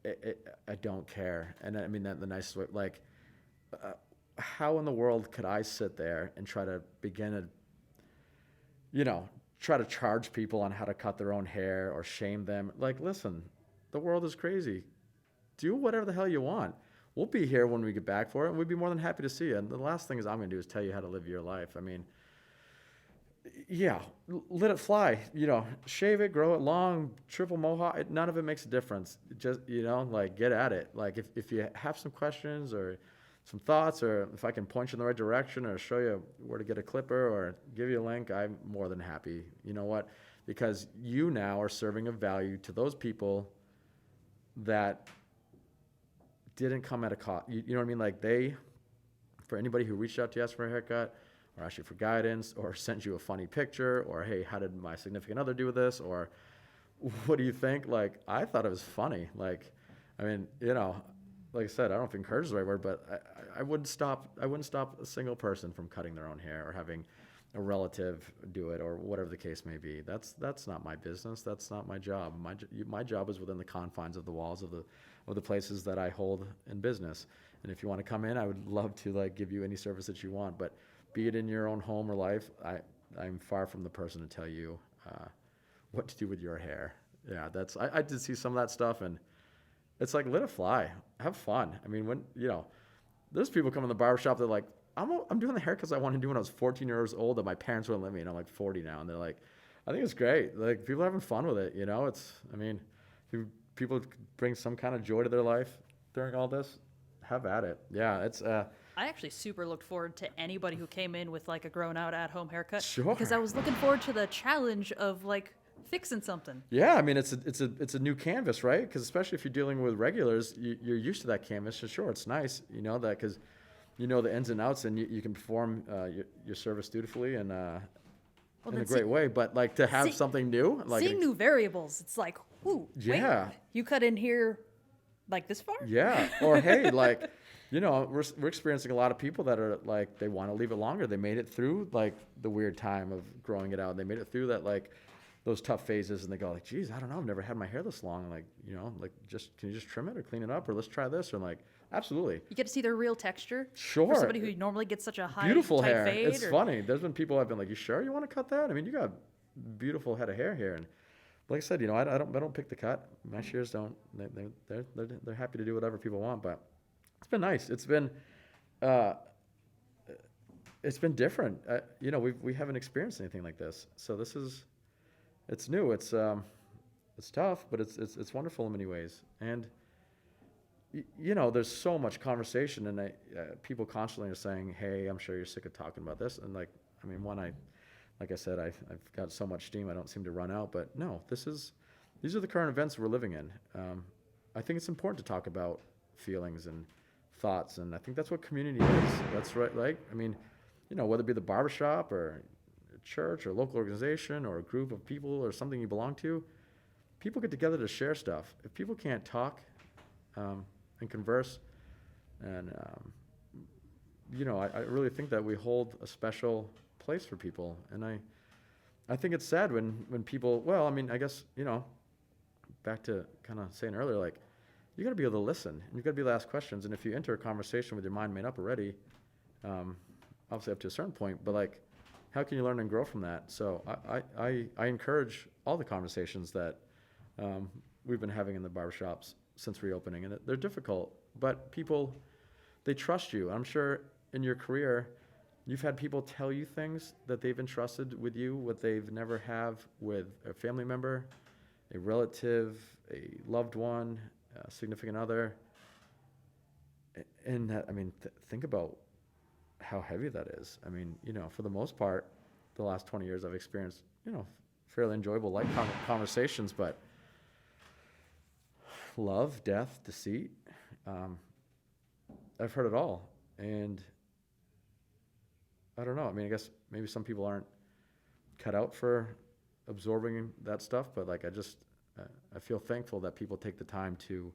I don't care. And I mean that in the nicest way. Like, how in the world could I sit there and try to try to charge people on how to cut their own hair or shame them? Like, listen, the world is crazy. Do whatever the hell you want. We'll be here when we get back for it, and we'd be more than happy to see you. And the last thing I'm going to do is tell you how to live your life. I mean, yeah, let it fly. Shave it, grow it long, triple mohawk. None of it makes a difference. Just, like get at it. Like if you have some questions or some thoughts, or if I can point you in the right direction or show you where to get a clipper or give you a link, I'm more than happy. You know what? Because you now are serving a value to those people that didn't come at a cost. You know what I mean? Like for anybody who reached out to us for a haircut, or asked you for guidance, or sent you a funny picture, or hey, how did my significant other do with this, or what do you think? Like, I thought it was funny. Like, I mean, like I said, I don't know if encourage is the right word, but I wouldn't stop a single person from cutting their own hair or having a relative do it, or whatever the case may be. That's not my business. That's not my job. My job is within the confines of the walls of the places that I hold in business. And if you want to come in, I would love to like give you any service that you want. But be it in your own home or life, I'm far from the person to tell you what to do with your hair. Yeah, I did see some of that stuff, and it's like, let it fly, have fun. I mean, when there's people come in the barbershop, they're like, I'm doing the hair because I wanted to do when I was 14 years old, that my parents wouldn't let me, and I'm like 40 now, and they're like, I think it's great. Like, people are having fun with it. If people bring some kind of joy to their life during all this, have at it. Yeah, it's. I actually super looked forward to anybody who came in with like a grown out at home haircut. Sure. Because I was looking forward to the challenge of like fixing something. Yeah, I mean, it's a new canvas, right? Because especially if you're dealing with regulars, you're used to that canvas. So sure, it's nice, that, because you know the ins and outs, and you can perform your service dutifully and in a great way. But like to have something new, like seeing new variables, it's like, ooh, yeah, wait, you cut in here like this far? Yeah, or hey, like, we're experiencing a lot of people that are like, they want to leave it longer. They made it through like the weird time of growing it out. They made it through that, like, those tough phases, and they go like, geez, I don't know, I've never had my hair this long. And like, can you just trim it or clean it up, or let's try this? Or I'm like, absolutely. You get to see their real texture. Sure. For somebody who normally gets such a high, beautiful tight hair. Fade, it's funny. There's been people I've been like, you sure you want to cut that? I mean, you got beautiful head of hair here. And like I said, I don't pick the cut. My shears don't. They're happy to do whatever people want. But it's been nice. It's been different. We haven't experienced anything like this. So it's new. It's tough, but it's wonderful in many ways. And there's so much conversation, and people constantly are saying, "Hey, I'm sure you're sick of talking about this." And like, I mean, like I said, I've got so much steam, I don't seem to run out. But no, these are the current events we're living in. I think it's important to talk about feelings and thoughts, and I think that's what community is. That's right. Like, I mean, whether it be the barbershop or a church or a local organization or a group of people or something you belong to, people get together to share stuff. If people can't talk and converse, and I really think that we hold a special place for people. And I think it's sad when people, well, I mean, I guess, back to kind of saying earlier, like, you got to be able to listen, and you've got to be able to ask questions. And if you enter a conversation with your mind made up already, obviously up to a certain point, but like, how can you learn and grow from that? So I encourage all the conversations that we've been having in the barbershops since reopening, and they're difficult, but people, they trust you. I'm sure in your career, you've had people tell you things that they've entrusted with you, what they've never have with a family member, a relative, a loved one, a significant other. And that, I mean, think about how heavy that is. I mean, for the most part, the last 20 years I've experienced, fairly enjoyable light conversations, but love, death, deceit, I've heard it all. And I don't know. I mean, I guess maybe some people aren't cut out for absorbing that stuff, but like, I feel thankful that people take the time to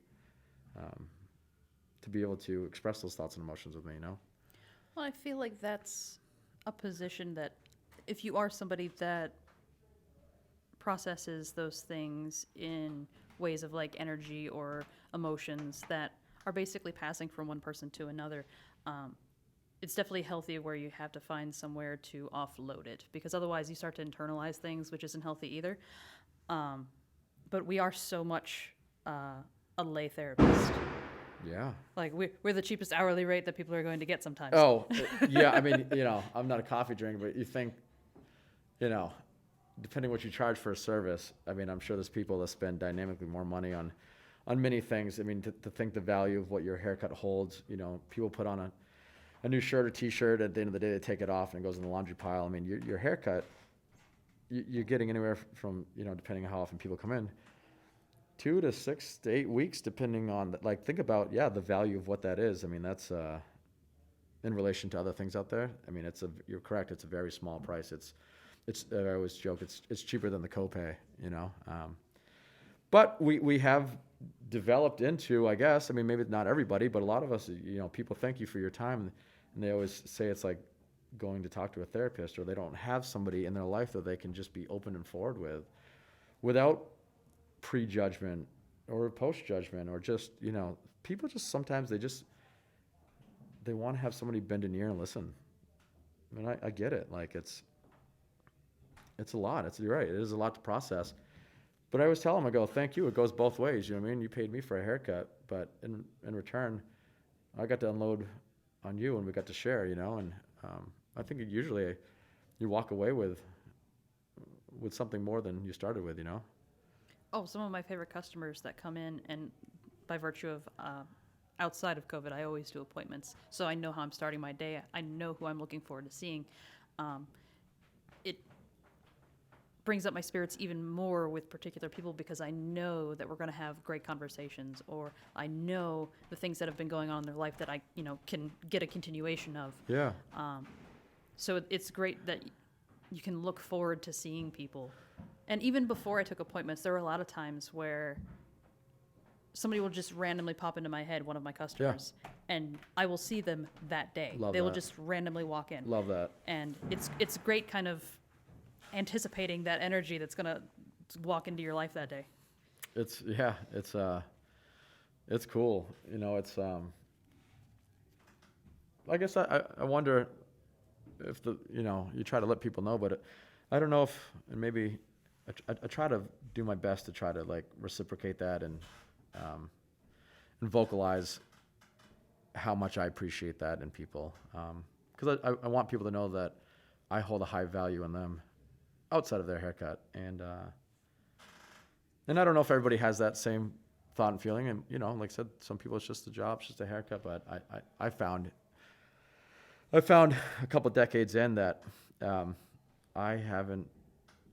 be able to express those thoughts and emotions with me, Well, I feel like that's a position that if you are somebody that processes those things in ways of like energy or emotions that are basically passing from one person to another, it's definitely healthy where you have to find somewhere to offload it, because otherwise you start to internalize things, which isn't healthy either. But we are so much a lay therapist. Yeah. Like we're the cheapest hourly rate that people are going to get sometimes. Oh, yeah. I mean, I'm not a coffee drinker, but you think, depending what you charge for a service, I mean, I'm sure there's people that spend dynamically more money on many things. I mean, to think the value of what your haircut holds, people put on a new shirt or t-shirt. At the end of the day, they take it off and it goes in the laundry pile. I mean, your haircut, you're getting anywhere from, depending on how often people come in, 2 to 6 to 8 weeks, depending on, like, think about, the value of what that is. I mean, that's, in relation to other things out there. I mean, you're correct. It's a very small price. I always joke, it's cheaper than the copay, but we have developed into, I guess, I mean, maybe not everybody, but a lot of us, people thank you for your time, and they always say it's like going to talk to a therapist, or they don't have somebody in their life that they can just be open and forward with without prejudgment or post-judgment, or just, people just sometimes they want to have somebody bend an ear and listen. I mean, I get it. Like, it's a lot. You're right. It is a lot to process. But I always tell them, I go, thank you. It goes both ways. You know what I mean? You paid me for a haircut, but in return, I got to unload on you, and we got to share, and I think usually you walk away with something more than you started with, Oh, some of my favorite customers that come in, and by virtue of outside of COVID, I always do appointments, so I know how I'm starting my day. I know who I'm looking forward to seeing. It brings up my spirits even more with particular people, because I know that we're going to have great conversations, or I know the things that have been going on in their life that I, can get a continuation of. Yeah. So it's great that you can look forward to seeing people. And even before I took appointments, there were a lot of times where somebody will just randomly pop into my head, one of my customers, and I will see them that day. Love they will that. just randomly walk in. Love that. And it's great kind of anticipating that energy that's going to walk into your life that day. It's cool. I guess I wonder if you try to let people know, but I don't know if, and maybe I try to do my best to try to, like, reciprocate that and vocalize how much I appreciate that in people. Because I want people to know that I hold a high value in them outside of their haircut. And I don't know if everybody has that same thought and feeling. And, like I said, some people it's just a job, it's just a haircut. But I found a couple decades in that I haven't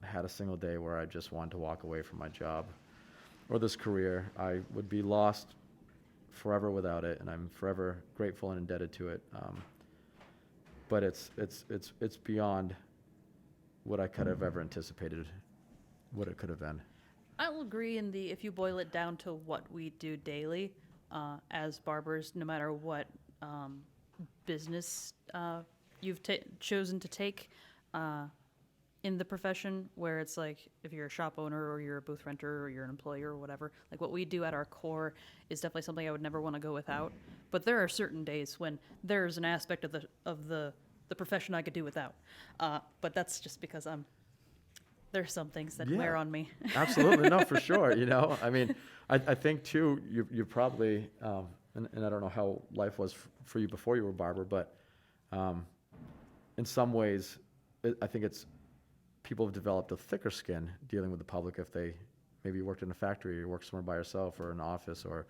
had a single day where I just wanted to walk away from my job or this career. I would be lost forever without it, and I'm forever grateful and indebted to it. But it's beyond what I could have ever anticipated, what it could have been. I'll agree if you boil it down to what we do daily as barbers, no matter what business you've chosen to take in the profession, where it's like if you're a shop owner or you're a booth renter or you're an employer or whatever, like what we do at our core is definitely something I would never want to go without. But there are certain days when there's an aspect of the profession I could do without. But that's just because there's some things that wear on me. Absolutely. No, for sure. I mean, I think too, you probably, and I don't know how life was for you before you were a barber, but in some ways, I think people have developed a thicker skin dealing with the public if they maybe worked in a factory or worked somewhere by yourself or in an office or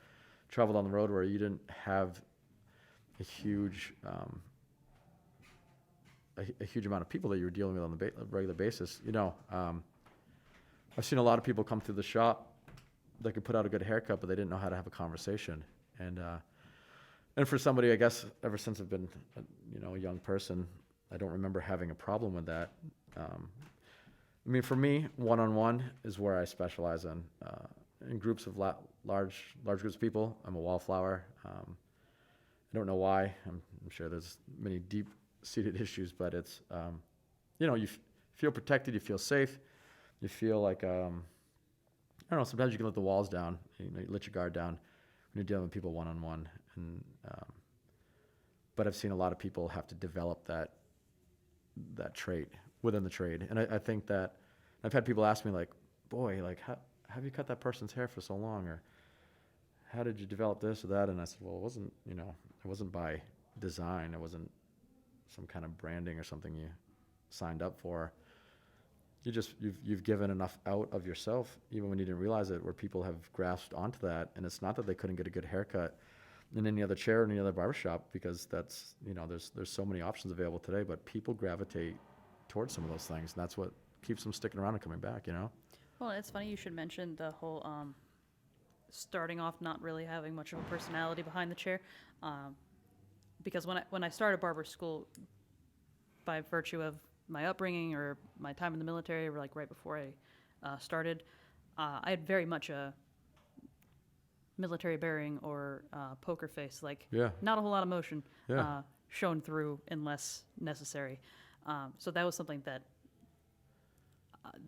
traveled on the road where you didn't have a huge amount of people that you were dealing with on the regular basis. I've seen a lot of people come through the shop that could put out a good haircut, but they didn't know how to have a conversation. And for somebody, I guess, ever since I've been a young person, I don't remember having a problem with that. I mean, for me, one-on-one is where I specialize in groups of large groups of people. I'm a wallflower. I don't know why. I'm sure there's many deep-seated issues, but it's, you feel protected, you feel safe, you feel like, I don't know, sometimes you can let the walls down, you let your guard down when you're dealing with people one-on-one. And but I've seen a lot of people have to develop that trait within the trade. And I think that I've had people ask me, like, boy, like, how have you cut that person's hair for so long? Or how did you develop this or that? And I said, well, it wasn't by design. It wasn't some kind of branding or something you signed up for. You've given enough out of yourself, even when you didn't realize it, where people have grasped onto that. And it's not that they couldn't get a good haircut. in any other chair in any other barbershop, because that's, there's so many options available today, but people gravitate towards some of those things, and that's what keeps them sticking around and coming back. Well, it's funny you should mention the whole starting off not really having much of a personality behind the chair, because when I started barber school, by virtue of my upbringing or my time in the military, or like right before I started, I had very much a military bearing or poker face, like Yeah. not a whole lot of motion Yeah. shown through unless necessary. So that was something that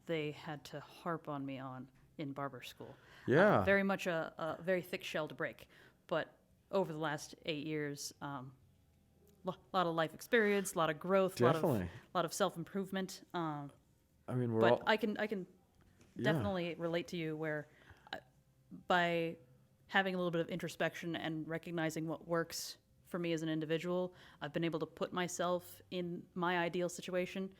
they had to harp on me on in barber school. Yeah. Very much a very thick shell to break. But over the last 8 years, lot of life experience, a lot of growth, a Definitely. lot of self-improvement. I mean, we're But all, I can yeah. definitely relate to you where by having a little bit of introspection and recognizing what works for me as an individual, I've been able to put myself in my ideal situation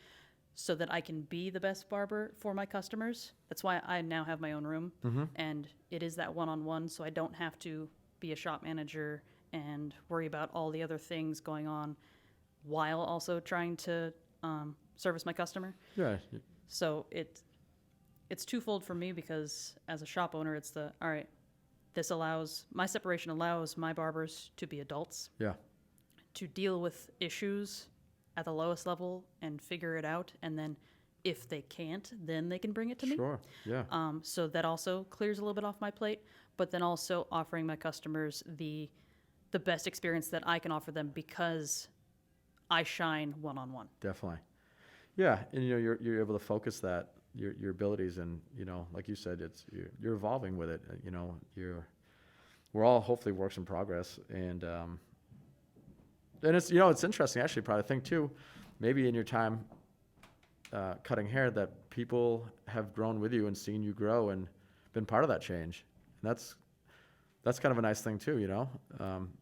so that I can be the best barber for my customers. That's why I now have my own room, and it is that one-on-one, so I don't have to be a shop manager and worry about all the other things going on while also trying to service my customer. Yeah. So it's twofold for me, because as a shop owner, it's all right, my separation allows my barbers to be adults, Yeah. to deal with issues at the lowest level and figure it out. And then if they can't, then they can bring it to me. Sure. Yeah. So that also clears a little bit off my plate, but then also offering my customers the best experience that I can offer them, because I shine one-on-one. Definitely. Yeah. And, you're able to focus your abilities, and, like you said, you're evolving with it. We're all hopefully works in progress. And it's, it's interesting, actually, probably think too, maybe in your time cutting hair, that people have grown with you and seen you grow and been part of that change. And that's kind of a nice thing too,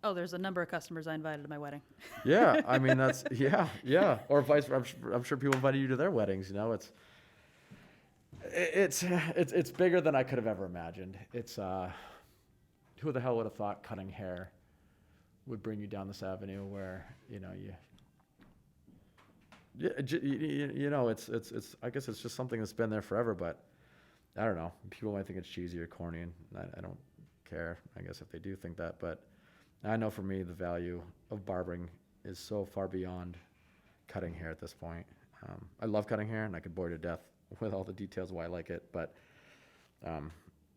Oh, there's a number of customers I invited to my wedding. Yeah. I mean, that's, yeah. Or vice versa. I'm sure people invited you to their weddings, it's bigger than I could have ever imagined. It's, who the hell would have thought cutting hair would bring you down this avenue where, it's, I guess it's just something that's been there forever, but I don't know. People might think it's cheesy or corny, and I don't care, I guess, if they do think that. But I know for me, the value of barbering is so far beyond cutting hair at this point. I love cutting hair, and I could bore you to death with all the details why I like it, but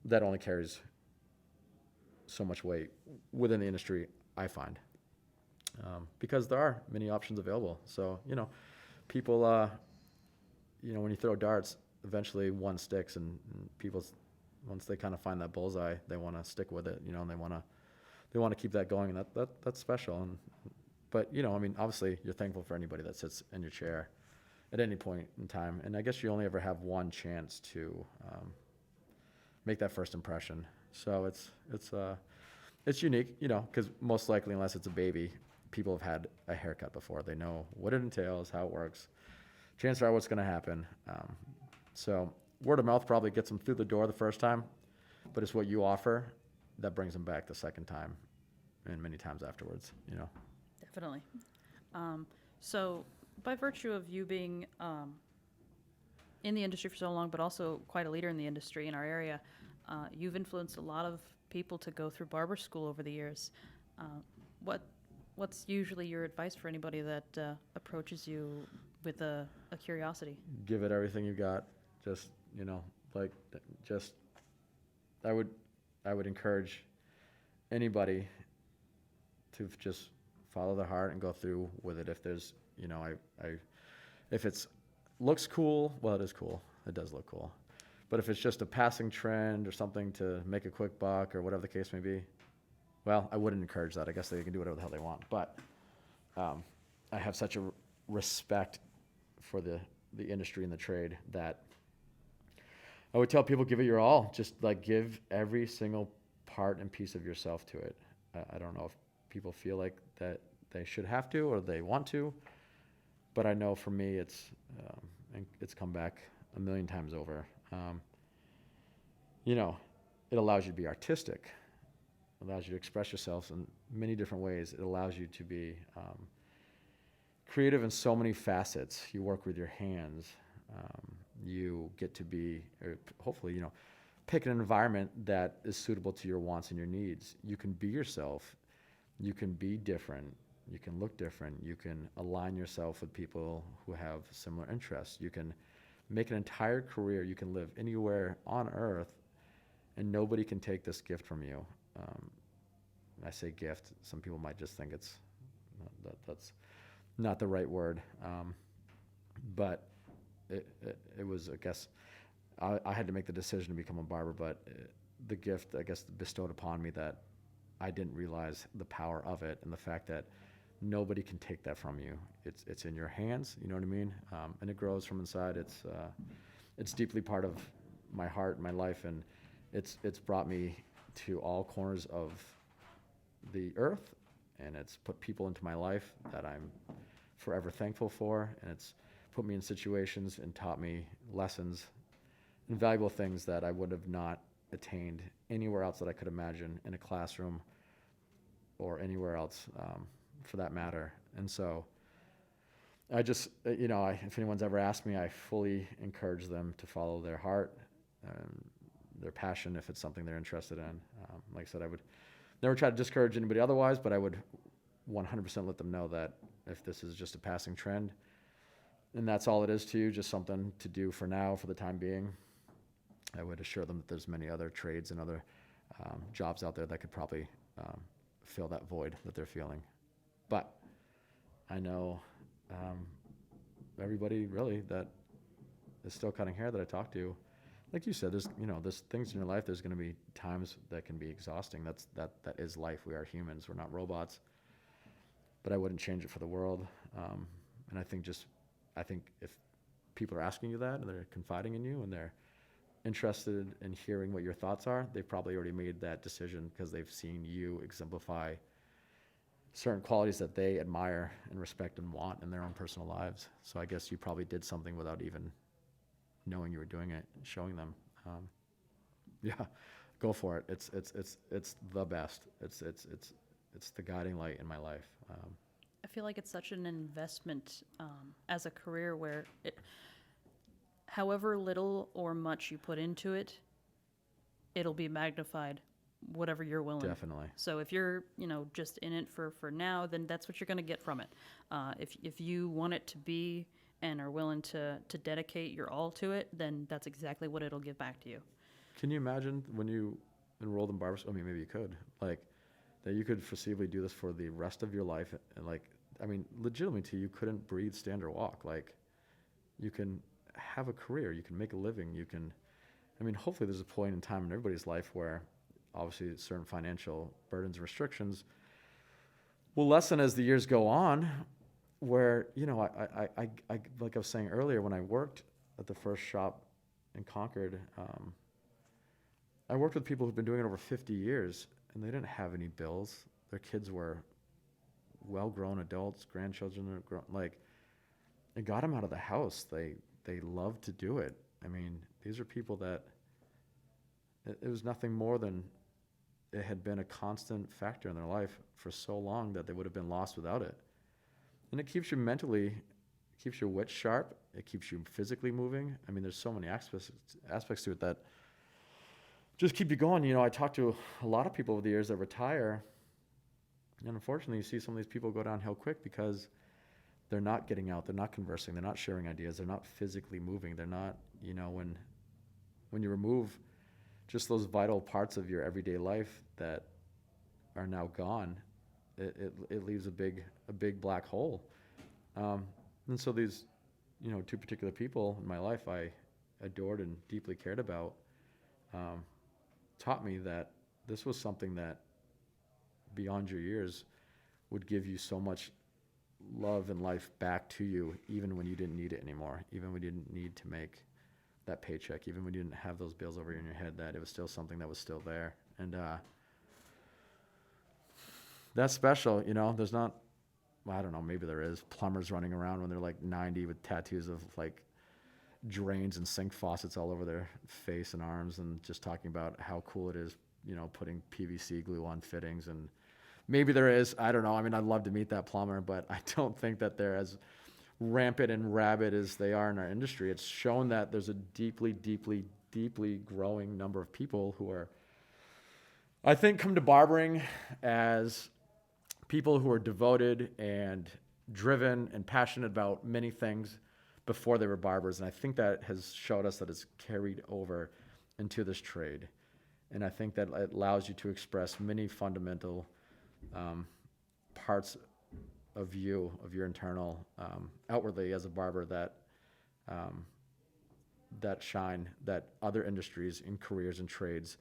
that only carries so much weight within the industry, I find, because there are many options available. So, people, when you throw darts, eventually one sticks, and people, once they kind of find that bullseye, they want to stick with it, and they want to keep that going, and that's special. But I mean, obviously, you're thankful for anybody that sits in your chair at any point in time, and I guess you only ever have one chance to make that first impression. So it's unique, because most likely, unless it's a baby, people have had a haircut before. They know what it entails, how it works. Chances are what's going to happen. So word of mouth probably gets them through the door the first time, but it's what you offer that brings them back the second time and many times afterwards, Definitely. So by virtue of you being in the industry for so long, but also quite a leader in the industry in our area, you've influenced a lot of people to go through barber school over the years. What's usually your advice for anybody that approaches you with a curiosity? Give it everything you got. Just, I would encourage anybody to just follow their heart and go through with it. If there's, if it's looks cool, well, it is cool. It does look cool. But if it's just a passing trend or something to make a quick buck or whatever the case may be, well, I wouldn't encourage that. I guess they can do whatever the hell they want. But I have such a respect for the industry and the trade that I would tell people, give it your all. Just give every single part and piece of yourself to it. I don't know if people feel like that they should have to or they want to, but I know for me it's come back a million times over. It allows you to be artistic. allows you to express yourself in many different ways. It allows you to be creative in so many facets. You work with your hands. You get to be, or hopefully, pick an environment that is suitable to your wants and your needs. You can be yourself. You can be different. You can look different. You can align yourself with people who have similar interests. You can make an entire career. You can live anywhere on earth, and nobody can take this gift from you. I say gift. Some people might just think that's not the right word. But it was, I guess, I had to make the decision to become a barber, but the gift, I guess, bestowed upon me that I didn't realize the power of it, and the fact that nobody can take that from you. It's in your hands, you know what I mean? And it grows from inside. It's deeply part of my heart and my life, and it's brought me to all corners of the earth, and it's put people into my life that I'm forever thankful for, and it's put me in situations and taught me lessons and valuable things that I would have not attained anywhere else that I could imagine, in a classroom or anywhere else, for that matter. And so I just, if anyone's ever asked me, I fully encourage them to follow their heart and their passion if it's something they're interested in. Like I said, I would never try to discourage anybody otherwise, but I would 100% let them know that if this is just a passing trend, and that's all it is to you, just something to do for now, for the time being, I would assure them that there's many other trades and other jobs out there that could probably fill that void that they're feeling. But I know everybody really that is still cutting hair that I talk to, like you said, there's things in your life. There's going to be times that can be exhausting. That is life. We are humans. We're not robots. But I wouldn't change it for the world. And I think if people are asking you that, and they're confiding in you, and they're interested in hearing what your thoughts are, they've probably already made that decision because they've seen you exemplify certain qualities that they admire and respect and want in their own personal lives. So I guess you probably did something without even knowing you were doing it, showing them. Yeah, go for it. It's the best. It's the guiding light in my life. I feel like it's such an investment as a career where however little or much you put into it, it'll be magnified, whatever you're willing. Definitely. So if you're, just in it for now, then that's what you're going to get from it. If you want it to be and are willing to dedicate your all to it, then that's exactly what it'll give back to you. Can you imagine when you enrolled in Barbershop? I mean, maybe you could, that you could foreseeably do this for the rest of your life, and legitimately, you couldn't breathe, stand, or walk. You can have a career, you can make a living, hopefully there's a point in time in everybody's life where obviously certain financial burdens and restrictions will lessen as the years go on, where, I like I was saying earlier, when I worked at the first shop in Concord, I worked with people who've been doing it over 50 years, and they didn't have any bills. Their kids were well-grown adults, grandchildren are grown. It got them out of the house. They loved to do it. These are people that it was nothing more than it had been a constant factor in their life for so long that they would have been lost without it. And it keeps you mentally, keeps your wit sharp. It keeps you physically moving. There's so many aspects to it that just keep you going. I talked to a lot of people over the years that retire, and unfortunately, you see some of these people go downhill quick because they're not getting out, they're not conversing, they're not sharing ideas, they're not physically moving, they're not, when you remove just those vital parts of your everyday life that are now gone, it leaves a big black hole. And so these, two particular people in my life I adored and deeply cared about, taught me that this was something that beyond your years would give you so much love and life back to you, even when you didn't need it anymore, even when you didn't need to make that paycheck, even when you didn't have those bills over in your head, that it was still something that was still there. And that's special. There's not, I don't know, maybe there is plumbers running around when they're 90 with tattoos of drains and sink faucets all over their face and arms, and just talking about how cool it is putting PVC glue on fittings, and maybe there is, I don't know. I mean, I'd love to meet that plumber, but I don't think that they're as rampant and rabid as they are in our industry. It's shown that there's a deeply, deeply, deeply growing number of people who are, I think, come to barbering as people who are devoted and driven and passionate about many things before they were barbers. And I think that has showed us that it's carried over into this trade. And I think that it allows you to express many fundamental parts of you, of your internal, outwardly as a barber that shine, that other industries and careers and trades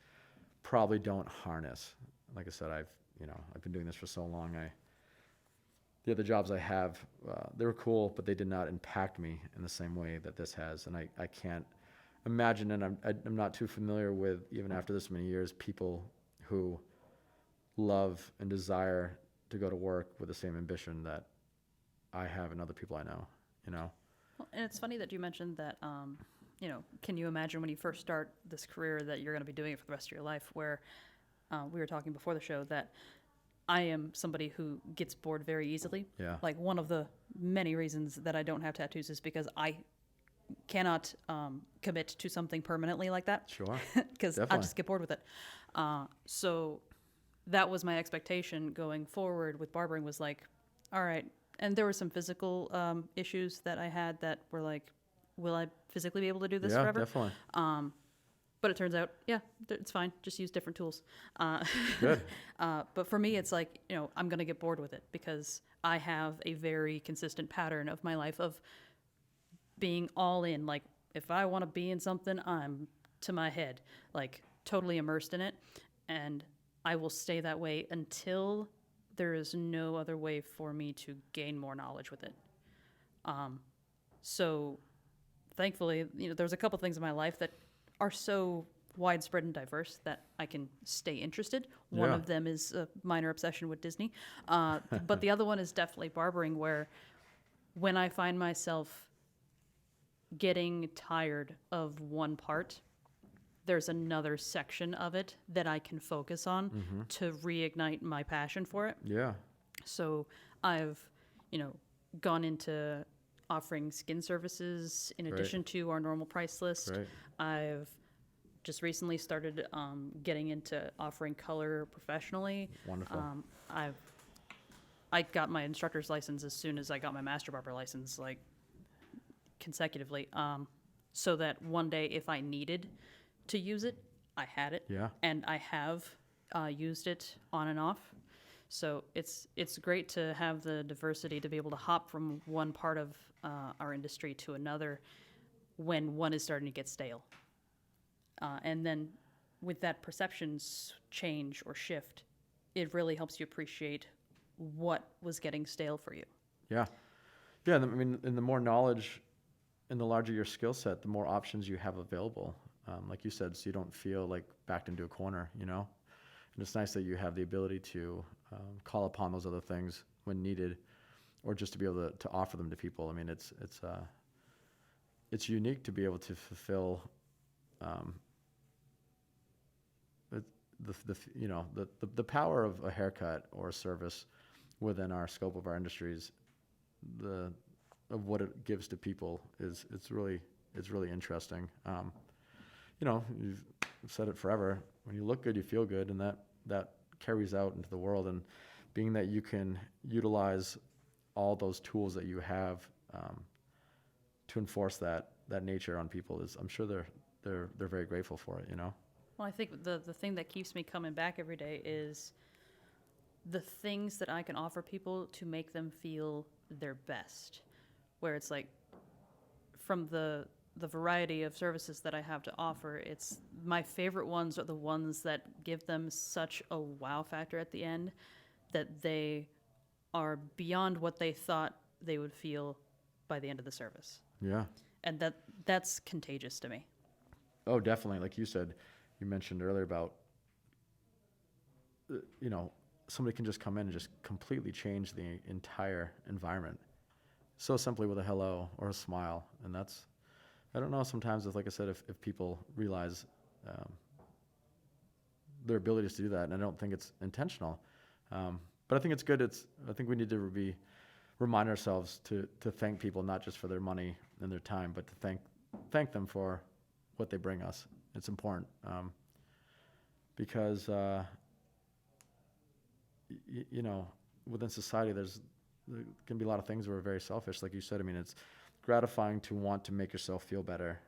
probably don't harness. Like I said, I've been doing this for so long. The other jobs I have, they were cool, but they did not impact me in the same way that this has. And I can't imagine, and I'm not too familiar with, even after this many years, people who love and desire to go to work with the same ambition that I have and other people I know, Well, and it's funny that you mentioned that, can you imagine when you first start this career that you're going to be doing it for the rest of your life, where we were talking before the show that I am somebody who gets bored very easily. Yeah. Like, one of the many reasons that I don't have tattoos is because I cannot commit to something permanently like that. Sure. Because I just get bored with it. So that was my expectation going forward with barbering, was like, all right. And there were some physical issues that I had that were like, will I physically be able to do this forever? Yeah, definitely. But it turns out, it's fine. Just use different tools. Good. But for me, it's like, I'm going to get bored with it because I have a very consistent pattern of my life of being all in. Like, if I want to be in something, I'm to my head, like totally immersed in it. And I will stay that way until there is no other way for me to gain more knowledge with it. So thankfully, there's a couple things in my life that are so widespread and diverse that I can stay interested. One of them is a minor obsession with Disney. But the other one is definitely barbering, where when I find myself getting tired of one part, there's another section of it that I can focus on to reignite my passion for it. Yeah. So I've, gone into offering skin services in addition to our normal price list. Right. I've just recently started getting into offering color professionally. Wonderful. I got my instructor's license as soon as I got my master barber license, like consecutively, so that one day if I needed to use it, I had it. Yeah. And I have used it on and off. So it's great to have the diversity to be able to hop from one part of our industry to another when one is starting to get stale. And then with that perceptions change or shift, it really helps you appreciate what was getting stale for you. Yeah. Yeah. I mean, and the more knowledge and the larger your skill set, the more options you have available. Like you said, so you don't feel like backed into a corner, And it's nice that you have the ability to call upon those other things when needed, or just to be able to offer them to people. I mean, it's unique to be able to fulfill the power of a haircut or a service within our scope of our industries. Of what it gives to people it's really interesting. You've said it forever. When you look good, you feel good, and that carries out into the world. And being that you can utilize all those tools that you have to enforce that nature on people, I'm sure they're very grateful for it. Well, I think the thing that keeps me coming back every day is the things that I can offer people to make them feel their best. Where it's like, from the variety of services that I have to offer, it's my favorite ones are the ones that give them such a wow factor at the end that they are beyond what they thought they would feel by the end of the service. Yeah. And that's contagious to me. Oh, definitely. Like you said, you mentioned earlier about, somebody can just come in and just completely change the entire environment so simply with a hello or a smile. And that's, I don't know, sometimes, like I said, if people realize their abilities to do that. And I don't think it's intentional. But I think it's good. I think we need to remind ourselves to thank people, not just for their money and their time, but to thank them for what they bring us. It's important. Because, within society, there can be a lot of things that are very selfish. Like you said, I mean, it's gratifying to want to make yourself feel better,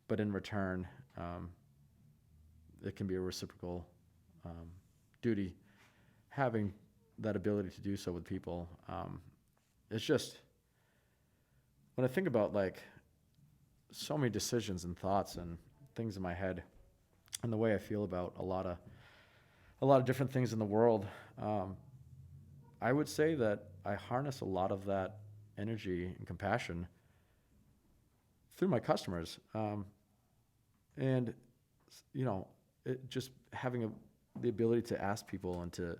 but in return, it can be a reciprocal duty, having that ability to do so with people. It's just, when I think about like so many decisions and thoughts and things in my head, and the way I feel about a lot of different things in the world, I would say that I harness a lot of that energy and compassion through my customers. And, just having the ability to ask people and to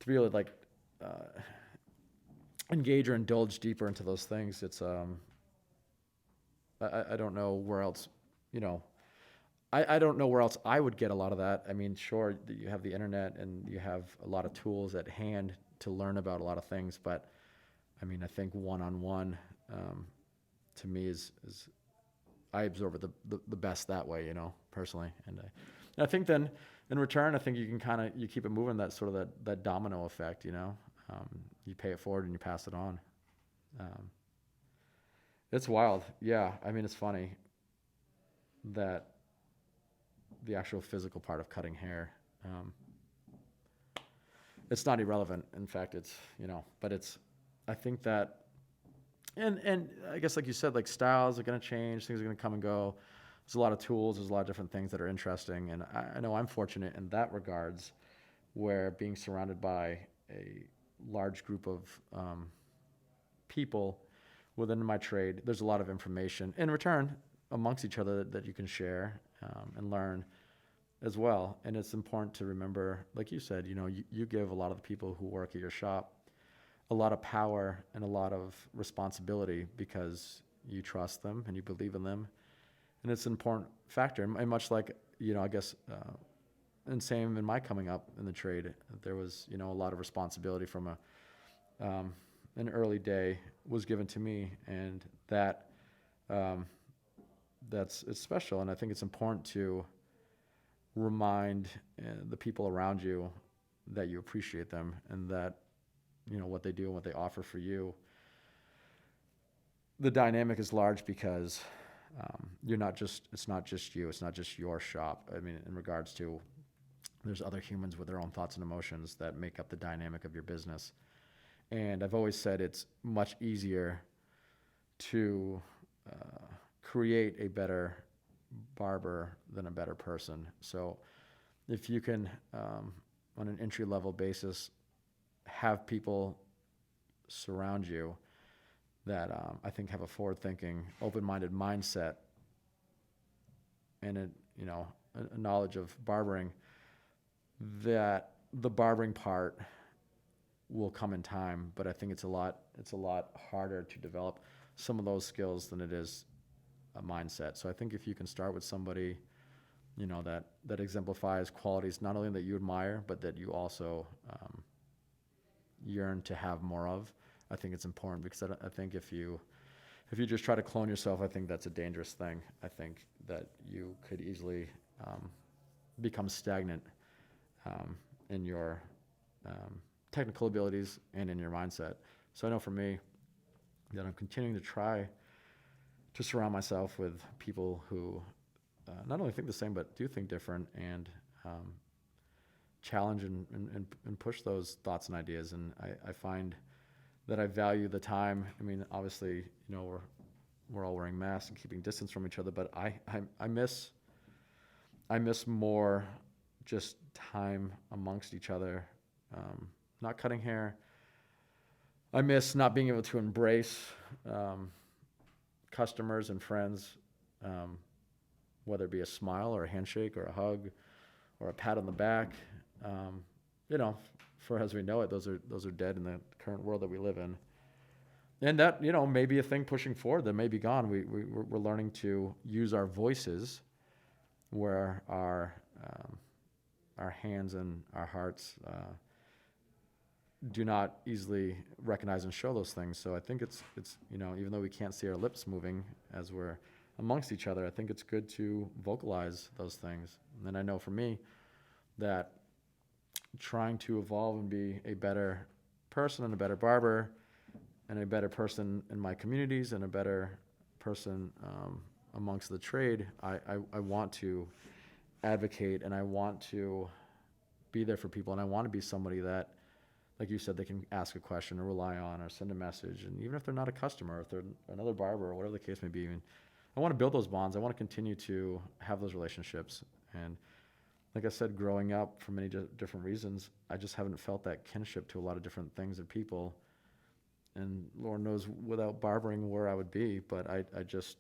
be able to like engage or indulge deeper into those things. It's, I don't know where else, I don't know where else I would get a lot of that. I mean, sure, you have the internet and you have a lot of tools at hand to learn about a lot of things, but I mean, I think one-on-one, to me is I absorb it the best that way, personally. And I think then in return, I think you can you keep it moving, that sort of that domino effect, you pay it forward and you pass it on. It's wild. Yeah. I mean, it's funny that the actual physical part of cutting hair, it's not irrelevant. In fact, it's, but I think that, and I guess like you said, like styles are going to change, things are going to come and go. There's a lot of tools, there's a lot of different things that are interesting. And I know I'm fortunate in that regards, where being surrounded by a large group of people within my trade, there's a lot of information in return amongst each other that you can share and learn as well. And it's important to remember, like you said, you give a lot of the people who work at your shop a lot of power and a lot of responsibility because you trust them and you believe in them. And it's an important factor. And much like, I guess, and same in my coming up in the trade, there was, a lot of responsibility from an early day was given to me, and it's special. And I think it's important to remind the people around you that you appreciate them and that, what they do and what they offer for you. The dynamic is large because it's not just you, it's not just your shop. I mean, in regards to, there's other humans with their own thoughts and emotions that make up the dynamic of your business. And I've always said it's much easier to create a better barber than a better person. So if you can, on an entry-level basis, have people surround you that I think have a forward-thinking, open-minded mindset and a knowledge of barbering, that the barbering part will come in time. But I think it's a lot harder to develop some of those skills than it is a mindset. So I think if you can start with somebody, that exemplifies qualities not only that you admire, but that you also yearn to have more of, I think it's important, because I think if you just try to clone yourself, I think that's a dangerous thing. I think that you could easily become stagnant in your technical abilities and in your mindset. So I know for me that I'm continuing to try to surround myself with people who not only think the same, but do think different, and challenge and push those thoughts and ideas. And I find that I value the time. I mean, obviously, we're all wearing masks and keeping distance from each other, but I miss more just time amongst each other, not cutting hair. I miss not being able to embrace customers and friends, whether it be a smile or a handshake or a hug or a pat on the back. For as we know it, those are dead in the current world that we live in. And that, may be a thing pushing forward that may be gone. We're learning to use our voices where our our hands and our hearts do not easily recognize and show those things. So I think it's even though we can't see our lips moving as we're amongst each other, I think it's good to vocalize those things. And I know for me that trying to evolve and be a better person and a better barber and a better person in my communities and a better person amongst the trade, I want to advocate and I want to be there for people, and I want to be somebody that, like you said, they can ask a question or rely on or send a message. And even if they're not a customer, if they're another barber or whatever the case may be, I want to build those bonds. I want to continue to have those relationships. And like I said, growing up for many different reasons, I just haven't felt that kinship to a lot of different things and people. And Lord knows without barbering where I would be, but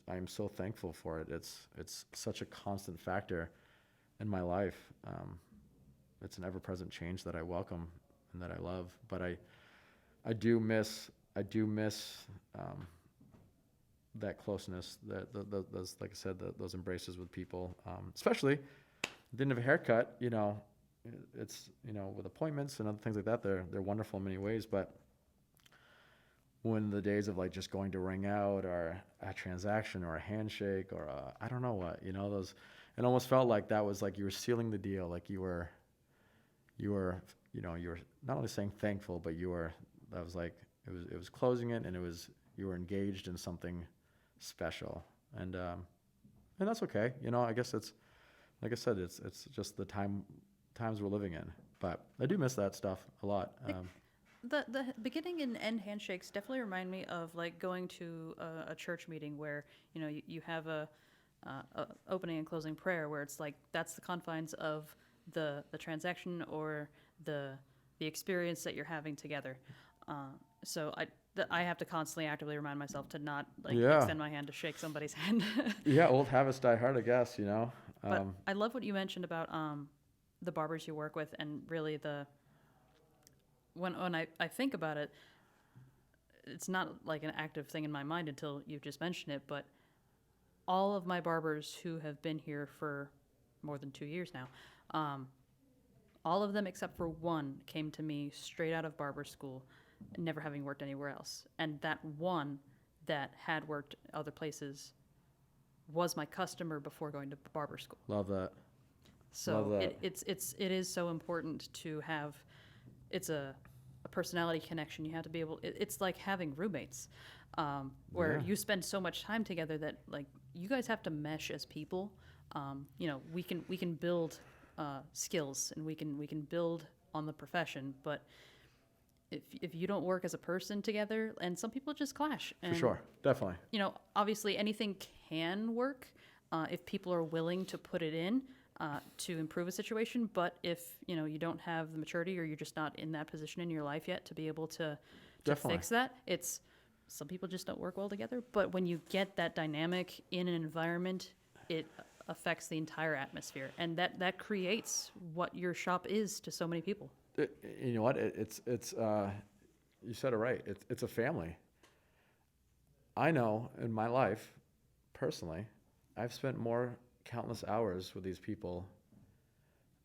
I'm so thankful for it. It's such a constant factor in my life. It's an ever-present change that I welcome and that I love. But I do miss that closeness, those, like I said, those embraces with people, especially didn't have a haircut. It's with appointments and other things like that, they're wonderful in many ways. But when the days of like just going to ring out or a transaction or a handshake or I don't know what, those, it almost felt like that was like you were sealing the deal, like you were not only saying thankful, but that was like it was closing it, and you were engaged in something special, and that's okay. I guess it's, like I said, it's just the times we're living in. But I do miss that stuff a lot. The beginning and end handshakes definitely remind me of like going to a church meeting where you have a opening and closing prayer where it's like that's the confines of the transaction or the experience that you're having together. So I have to constantly actively remind myself to not extend my hand to shake somebody's hand. Yeah, old habits die hard, I guess. But I love what you mentioned about the barbers you work with, and really when I think about it, it's not like an active thing in my mind until you just mentioned it. But all of my barbers who have been here for more than 2 years now, all of them except for one came to me straight out of barber school, never having worked anywhere else. And that one that had worked other places was my customer before going to barber school. Love that. So Love that. it is so important to have, it's a personality connection. You have to be able, it's like having roommates, where you spend so much time together that like you guys have to mesh as people. We can build skills, and we can build on the profession, but if you don't work as a person together, and some people just clash. And, for sure, definitely. Obviously anything can work if people are willing to put it in to improve a situation. But if you don't have the maturity, or you're just not in that position in your life yet to be able to fix that, some people just don't work well together. But when you get that dynamic in an environment, it affects the entire atmosphere, and that creates what your shop is to so many people. You know what? It's you said it right. It's a family. I know in my life, personally, I've spent more countless hours with these people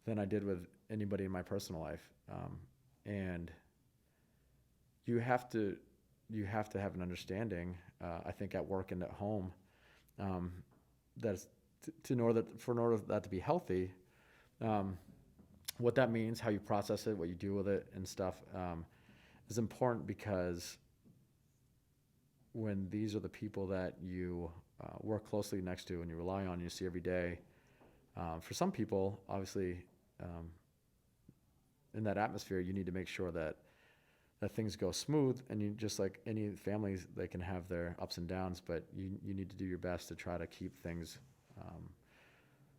than I did with anybody in my personal life, and you have to have an understanding. I think at work and at home, that's in order for that to be healthy. What that means, how you process it, what you do with it, and stuff, is important, because when these are the people that you work closely next to and you rely on, and you see every day, for some people, obviously, in that atmosphere, you need to make sure that things go smooth, and you, just like any families, they can have their ups and downs, but you need to do your best to try to keep things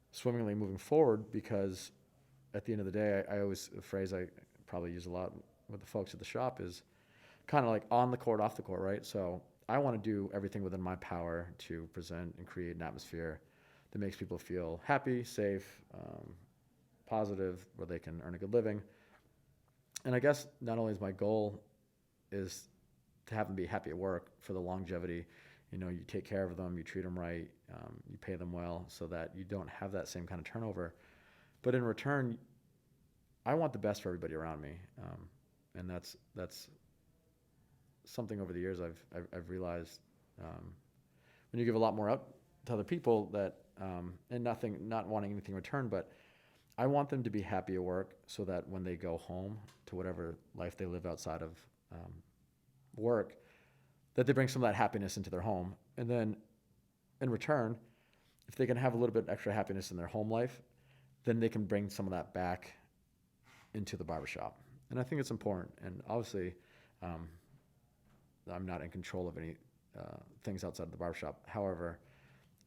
swimmingly moving forward, because at the end of the day, I always, a phrase I probably use a lot with the folks at the shop is kind of like on the court, off the court, right? So I want to do everything within my power to present and create an atmosphere that makes people feel happy, safe, positive, where they can earn a good living. And I guess not only is my goal is to have them be happy at work for the longevity, you take care of them, you treat them right, you pay them well, so that you don't have that same kind of turnover. But in return, I want the best for everybody around me. And that's something over the years I've realized, when you give a lot more out to other people that, and not wanting anything in return, but I want them to be happy at work so that when they go home to whatever life they live outside of work, that they bring some of that happiness into their home. And then in return, if they can have a little bit extra happiness in their home life, then they can bring some of that back into the barbershop. And I think it's important. And obviously, I'm not in control of any things outside of the barbershop. However,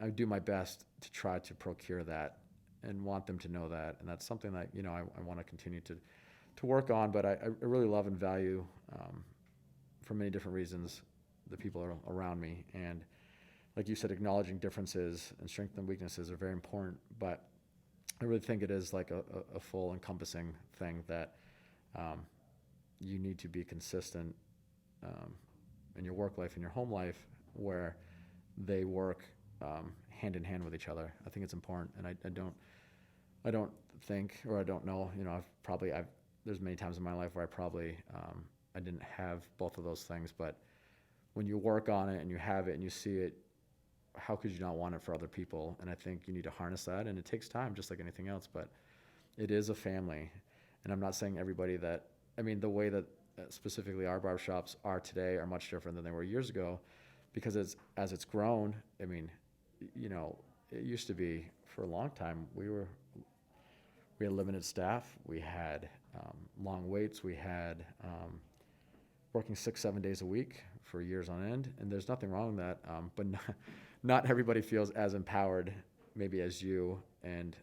I do my best to try to procure that and want them to know that. And that's something that, I want to continue to work on. But I really love and value, for many different reasons, the people around me. And like you said, acknowledging differences and strengths and weaknesses are very important. But I really think it is like a full encompassing thing that you need to be consistent in your work life and your home life, where they work hand in hand with each other. I think it's important, and I don't think, or I don't know. There's many times in my life where I didn't have both of those things, but when you work on it and you have it and you see it, how could you not want it for other people? And I think you need to harness that, and it takes time, just like anything else. But it is a family, and I'm not saying everybody that. I mean, the way that specifically our barbershops are today are much different than they were years ago, because as it's grown. I mean, it used to be for a long time we had limited staff, we had long waits, we had working 6-7 days a week for years on end, and there's nothing wrong with that. But not everybody feels as empowered maybe as you, and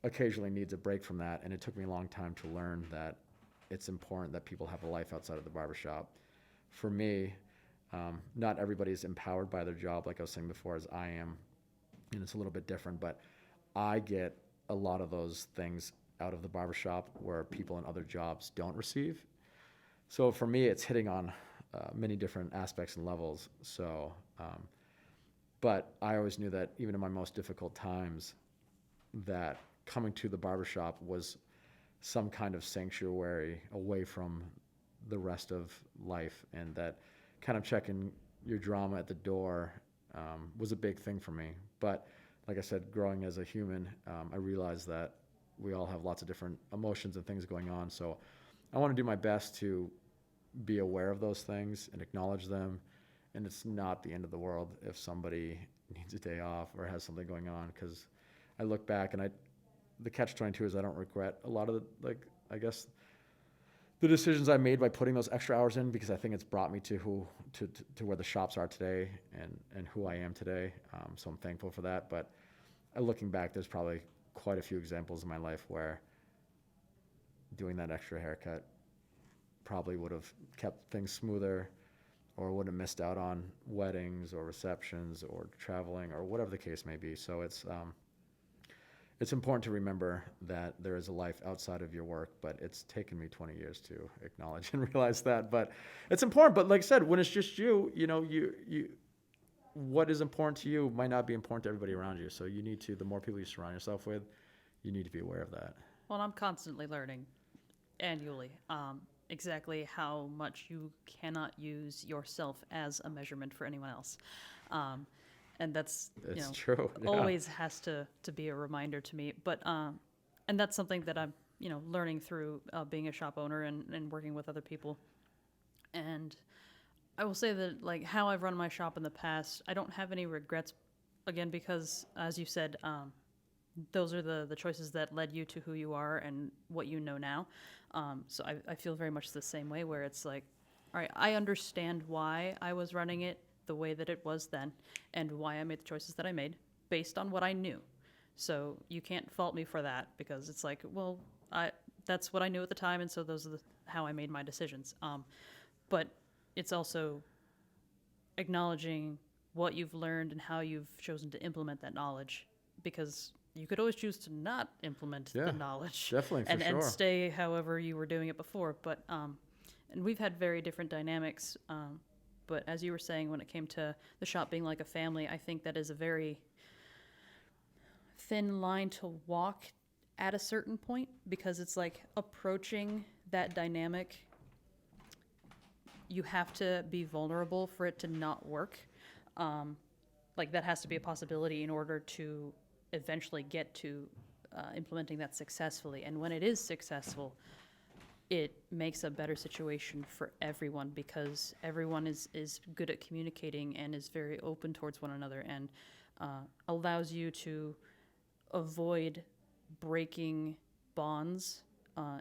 occasionally needs a break from that. And it took me a long time to learn that it's important that people have a life outside of the barbershop. For me, not everybody's empowered by their job, like I was saying before, as I am, and it's a little bit different, but I get a lot of those things out of the barbershop where people in other jobs don't receive. So for me, it's hitting on many different aspects and levels. So, but I always knew that even in my most difficult times, that coming to the barbershop was some kind of sanctuary away from the rest of life, and that kind of checking your drama at the door was a big thing for me. But like I said, growing as a human, I realized that we all have lots of different emotions and things going on. So I want to do my best to be aware of those things and acknowledge them. And it's not the end of the world if somebody needs a day off or has something going on, because I look back and the catch-22 is I don't regret a lot of the decisions I made by putting those extra hours in, because I think it's brought me to where the shops are today and who I am today. So I'm thankful for that. But looking back, there's probably quite a few examples in my life where doing that extra haircut probably would have kept things smoother, or would have missed out on weddings or receptions or traveling or whatever the case may be. So it's important to remember that there is a life outside of your work, but it's taken me 20 years to acknowledge and realize that. But it's important. But like I said, when it's just you, you what is important to you might not be important to everybody around you. So you need to, the more people you surround yourself with, you need to be aware of that. Well, I'm constantly learning annually exactly how much you cannot use yourself as a measurement for anyone else. And that's true. Yeah. Always has to be a reminder to me. But and that's something that I'm learning through being a shop owner and working with other people. And I will say that, like, how I've run my shop in the past, I don't have any regrets. Again, because as you said, those are the choices that led you to who you are and what you know now. So I feel very much the same way, where it's like, all right, I understand why I was running it the way that it was then, and why I made the choices that I made based on what I knew. So you can't fault me for that, because it's like, well, that's what I knew at the time, and so those are how I made my decisions. But it's also acknowledging what you've learned and how you've chosen to implement that knowledge, because you could always choose to not implement the knowledge. Definitely, for sure. And stay however you were doing it before. But and we've had very different dynamics. But as you were saying, when it came to the shop being like a family, I think that is a very thin line to walk at a certain point, because it's like approaching that dynamic, you have to be vulnerable for it to not work. Like that has to be a possibility in order to eventually get to implementing that successfully. And when it is successful, it makes a better situation for everyone, because everyone is good at communicating and is very open towards one another, and allows you to avoid breaking bonds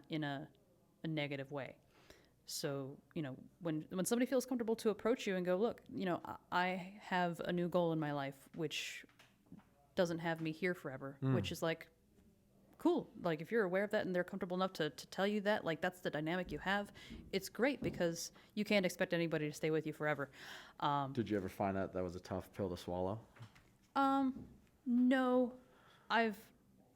in a negative way. So, when somebody feels comfortable to approach you and go, look, I have a new goal in my life, which doesn't have me here forever, which is like, cool. Like, if you're aware of that and they're comfortable enough to tell you that, like, that's the dynamic you have, it's great, because you can't expect anybody to stay with you forever. Did you ever find that was a tough pill to swallow? No,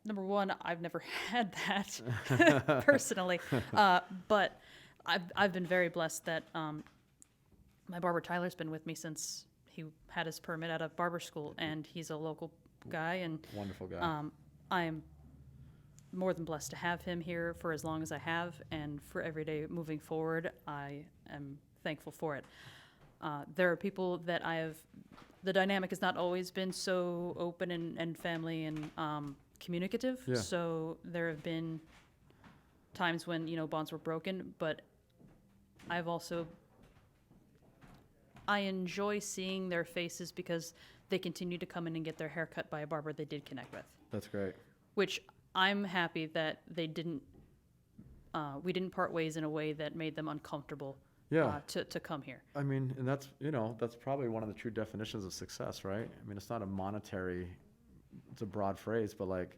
number one, I've never had that personally, but I've been very blessed that my barber Tyler's been with me since he had his permit out of barber school, and he's a local guy, and Wonderful guy. I am more than blessed to have him here for as long as I have, and for every day moving forward, I am thankful for it. There are people that the dynamic has not always been so open and family and communicative. Yeah. So there have been times when, bonds were broken, but I enjoy seeing their faces, because they continue to come in and get their hair cut by a barber they did connect with. That's great. Which I'm happy that we didn't part ways in a way that made them uncomfortable. Yeah. To come here. I mean, and that's probably one of the true definitions of success, right? I mean, it's not it's a broad phrase, but like,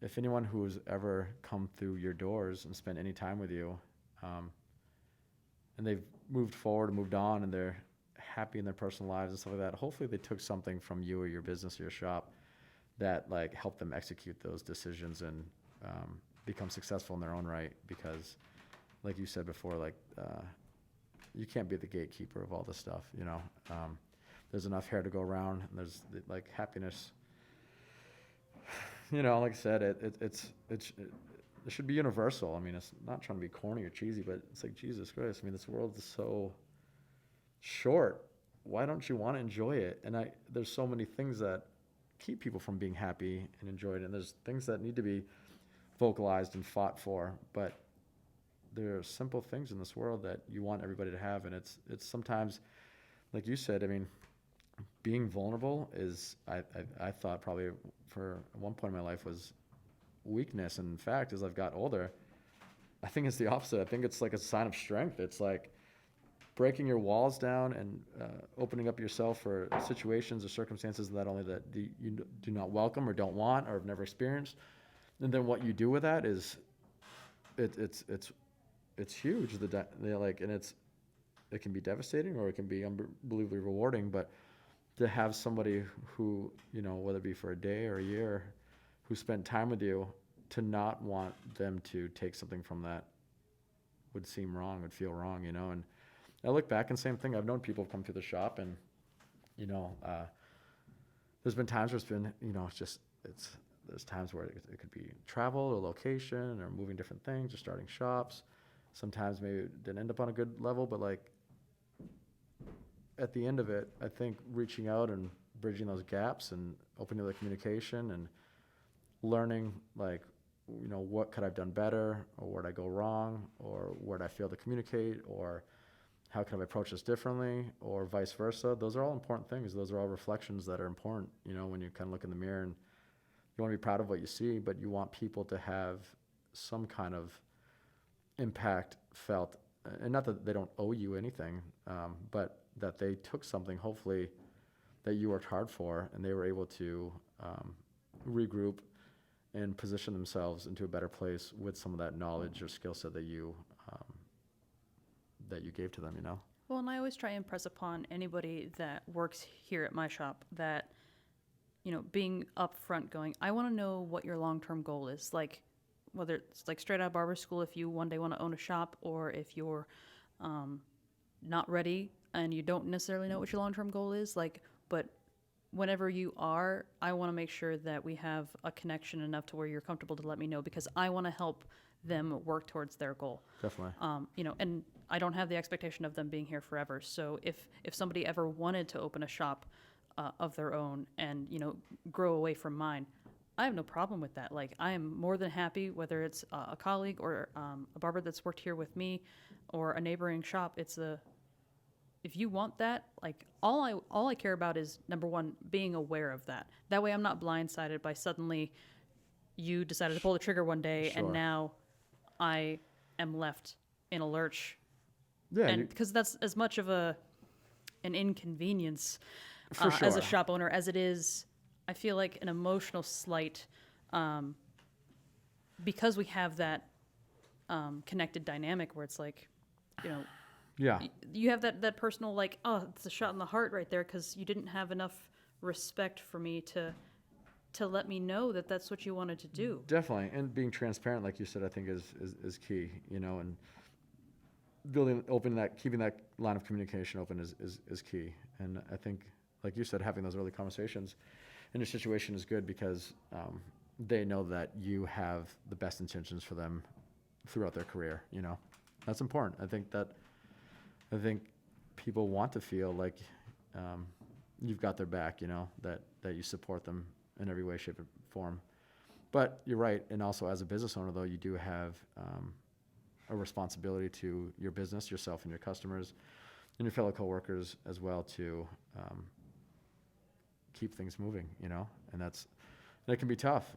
if anyone who's ever come through your doors and spent any time with you, and they've moved forward and moved on, and they're happy in their personal lives and stuff like that, hopefully they took something from you or your business or your shop that like helped them execute those decisions and become successful in their own right. Because like you said before, like you can't be the gatekeeper of all this stuff, there's enough hair to go around, and there's like happiness, like I said, it should be universal. I mean, it's not trying to be corny or cheesy, but it's like, Jesus Christ, I mean, this world is so short. Why don't you want to enjoy it? And there's so many things that keep people from being happy and enjoyed, and there's things that need to be vocalized and fought for, but there are simple things in this world that you want everybody to have. And it's sometimes, like you said, I mean, being vulnerable is, I thought probably for one point in my life was weakness. And in fact, as I've got older, I think it's the opposite. I think it's like a sign of strength. It's like breaking your walls down and opening up yourself for situations or circumstances that you do not welcome or don't want or have never experienced. And then what you do with that is it's huge. And it can be devastating, or it can be unbelievably rewarding. But to have somebody who, whether it be for a day or a year, who spent time with you, to not want them to take something from that would seem wrong, would feel wrong, And I look back and same thing. I've known people come through the shop, and there's been times where it's been, there's times where it could be travel or location or moving different things or starting shops. Sometimes maybe it didn't end up on a good level, but like at the end of it, I think reaching out and bridging those gaps and opening the communication and learning, like, what could I have done better, or where did I go wrong, or where did I fail to communicate, or how can I approach this differently, or vice versa. Those are all important things. Those are all reflections that are important, when you kind of look in the mirror, and you want to be proud of what you see, but you want people to have some kind of impact felt, and not that they don't owe you anything, but that they took something, hopefully, that you worked hard for, and they were able to regroup and position themselves into a better place with some of that knowledge or skill set that you gave to them, Well, and I always try and impress upon anybody that works here at my shop that, being upfront, going, I want to know what your long-term goal is. Like, whether it's like straight out of barber school, if you one day want to own a shop, or if you're not ready and you don't necessarily know what your long-term goal is, like, but whenever you are, I want to make sure that we have a connection enough to where you're comfortable to let me know, because I want to help them work towards their goal. Definitely. And I don't have the expectation of them being here forever. So if somebody ever wanted to open a shop of their own and, grow away from mine, I have no problem with that. Like, I am more than happy, whether it's a colleague or a barber that's worked here with me or a neighboring shop. If you want that, like, all I care about is, number one, being aware of that. That way I'm not blindsided by suddenly you decided to pull the trigger one day Sure. and now I am left in a lurch. Yeah. And because that's as much of an inconvenience For sure. as a shop owner as it is, I feel like, an emotional slight, because we have that connected dynamic where it's like, Yeah. you have that personal, like, oh, it's a shot in the heart right there, because you didn't have enough respect for me to let me know that that's what you wanted to do. Definitely. And being transparent, like you said, I think is key, and keeping that line of communication open is key. And I think, like you said, having those early conversations in a situation is good, because they know that you have the best intentions for them throughout their career. That's important. I think people want to feel like you've got their back. That you support them in every way, shape, or form. But you're right, and also as a business owner, though, you do have a responsibility to your business, yourself, and your customers, and your fellow coworkers as well, to keep things moving. And that can be tough.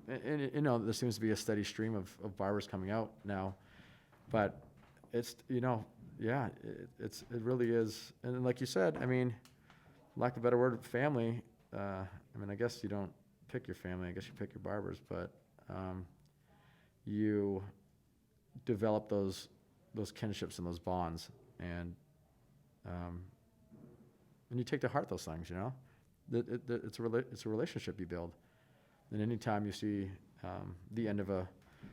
And there seems to be a steady stream of barbers coming out now, but it's yeah, it really is. And like you said, lack of a better word, family. I guess you don't pick your family. I guess you pick your barbers, but you develop those kinships and those bonds, and you take to heart those things. It's a relationship you build, and anytime you see the end of a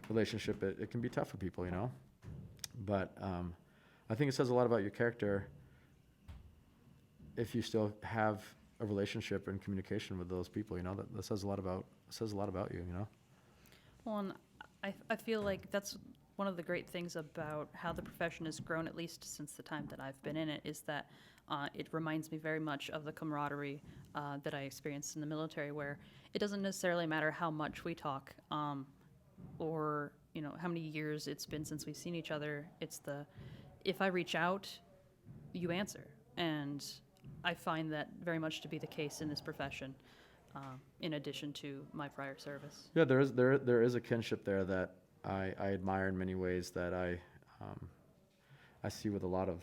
relationship, it can be tough for people. But I think it says a lot about your character if you still have a relationship and communication with those people. That says a lot about you. Well, and I feel like that's one of the great things about how the profession has grown, at least since the time that I've been in it, is that it reminds me very much of the camaraderie that I experienced in the military, where it doesn't necessarily matter how much we talk or how many years it's been since we've seen each other. If I reach out, you answer. And I find that very much to be the case in this profession, in addition to my prior service. Yeah, there is a kinship there that I admire in many ways, that I see with a lot of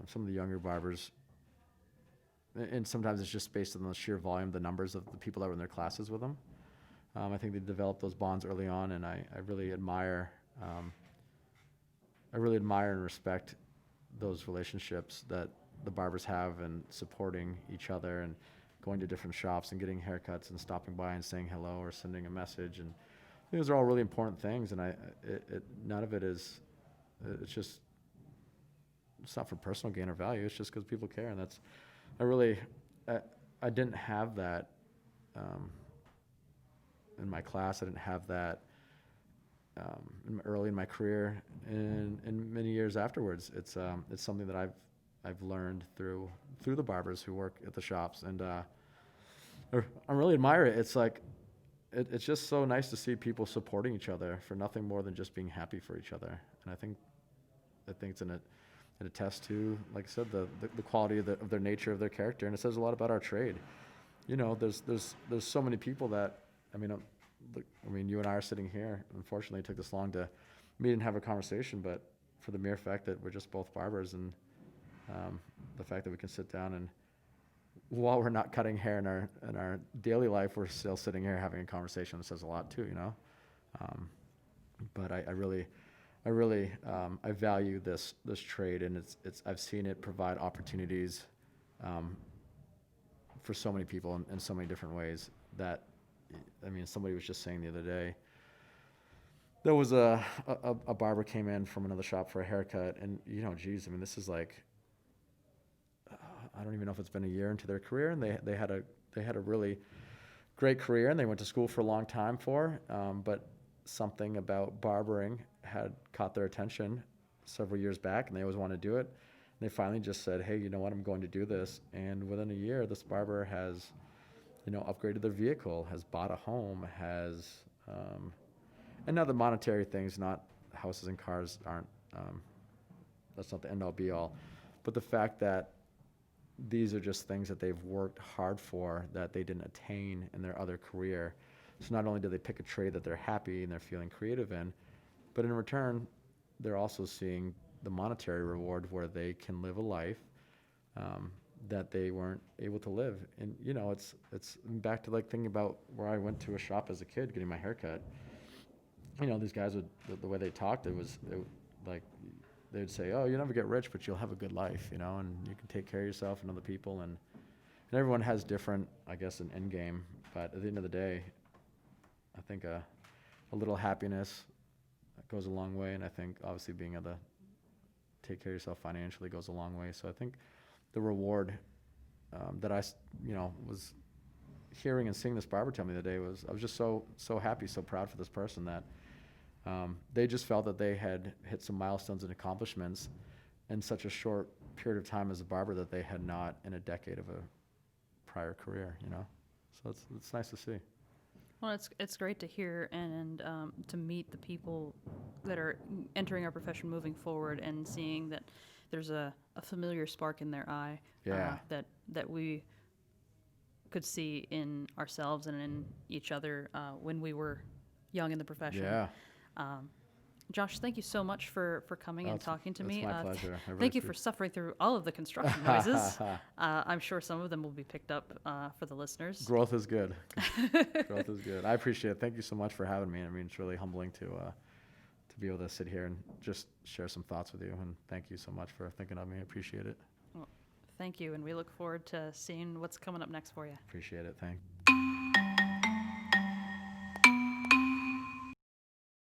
some of the younger barbers, and sometimes it's just based on the sheer volume, the numbers of the people that were in their classes with them. I think they developed those bonds early on, and I really admire and respect those relationships that the barbers have, and supporting each other, and going to different shops and getting haircuts, and stopping by and saying hello or sending a message. And those are all really important things, and none of it is, it's not for personal gain or value. It's just because people care, and I didn't have that in my class. I didn't have that early in my career, and many years afterwards. It's something that I've learned through the barbers who work at the shops, and I really admire it. It's like it's just so nice to see people supporting each other for nothing more than just being happy for each other. And I think it's it attests to, like I said, the quality of their nature, of their character, and it says a lot about our trade. There's so many people that you and I are sitting here. Unfortunately, it took this long to meet and have a conversation, but for the mere fact that we're just both barbers, and the fact that we can sit down, and while we're not cutting hair in our daily life, we're still sitting here having a conversation. It says a lot too, But I really I value this trade, and I've seen it provide opportunities for so many people in so many different ways. That somebody was just saying the other day, there was a barber came in from another shop for a haircut, and this is like I don't even know if it's been a year into their career, and they had a really great career, and they went to school for a long time but something about barbering had caught their attention several years back, and they always wanted to do it. And they finally just said, hey, you know what, I'm going to do this. And within a year, this barber has, upgraded their vehicle, has bought a home, and now the monetary things, not houses and cars, aren't, that's not the end all be all. But the fact that these are just things that they've worked hard for that they didn't attain in their other career. So not only do they pick a trade that they're happy and they're feeling creative in, but in return, they're also seeing the monetary reward where they can live a life that they weren't able to live. And it's back to like thinking about where I went to a shop as a kid getting my hair cut. These guys the way they talked, like they'd say, oh, you'll never get rich, but you'll have a good life, and you can take care of yourself and other people. And everyone has different, I guess, an end game. But at the end of the day, I think a little happiness goes a long way. And I think obviously being able to take care of yourself financially goes a long way. So I think the reward that I was hearing and seeing this barber tell me the day was, I was just so happy, so proud for this person that they just felt that they had hit some milestones and accomplishments in such a short period of time as a barber that they had not in a decade of a prior career, So it's nice to see. Well, it's great to hear and to meet the people that are entering our profession moving forward and seeing that there's a familiar spark in their eye that we could see in ourselves and in each other when we were young in the profession. Yeah. Josh, thank you so much for coming and talking to me. It's my pleasure. Thank you for suffering through all of the construction noises. I'm sure some of them will be picked up for the listeners. Growth is good. Growth is good. I appreciate it. Thank you so much for having me. I mean, it's really humbling to be able to sit here and just share some thoughts with you. And thank you so much for thinking of me. I appreciate it. Well, thank you, and we look forward to seeing what's coming up next for you. Appreciate it. Thanks.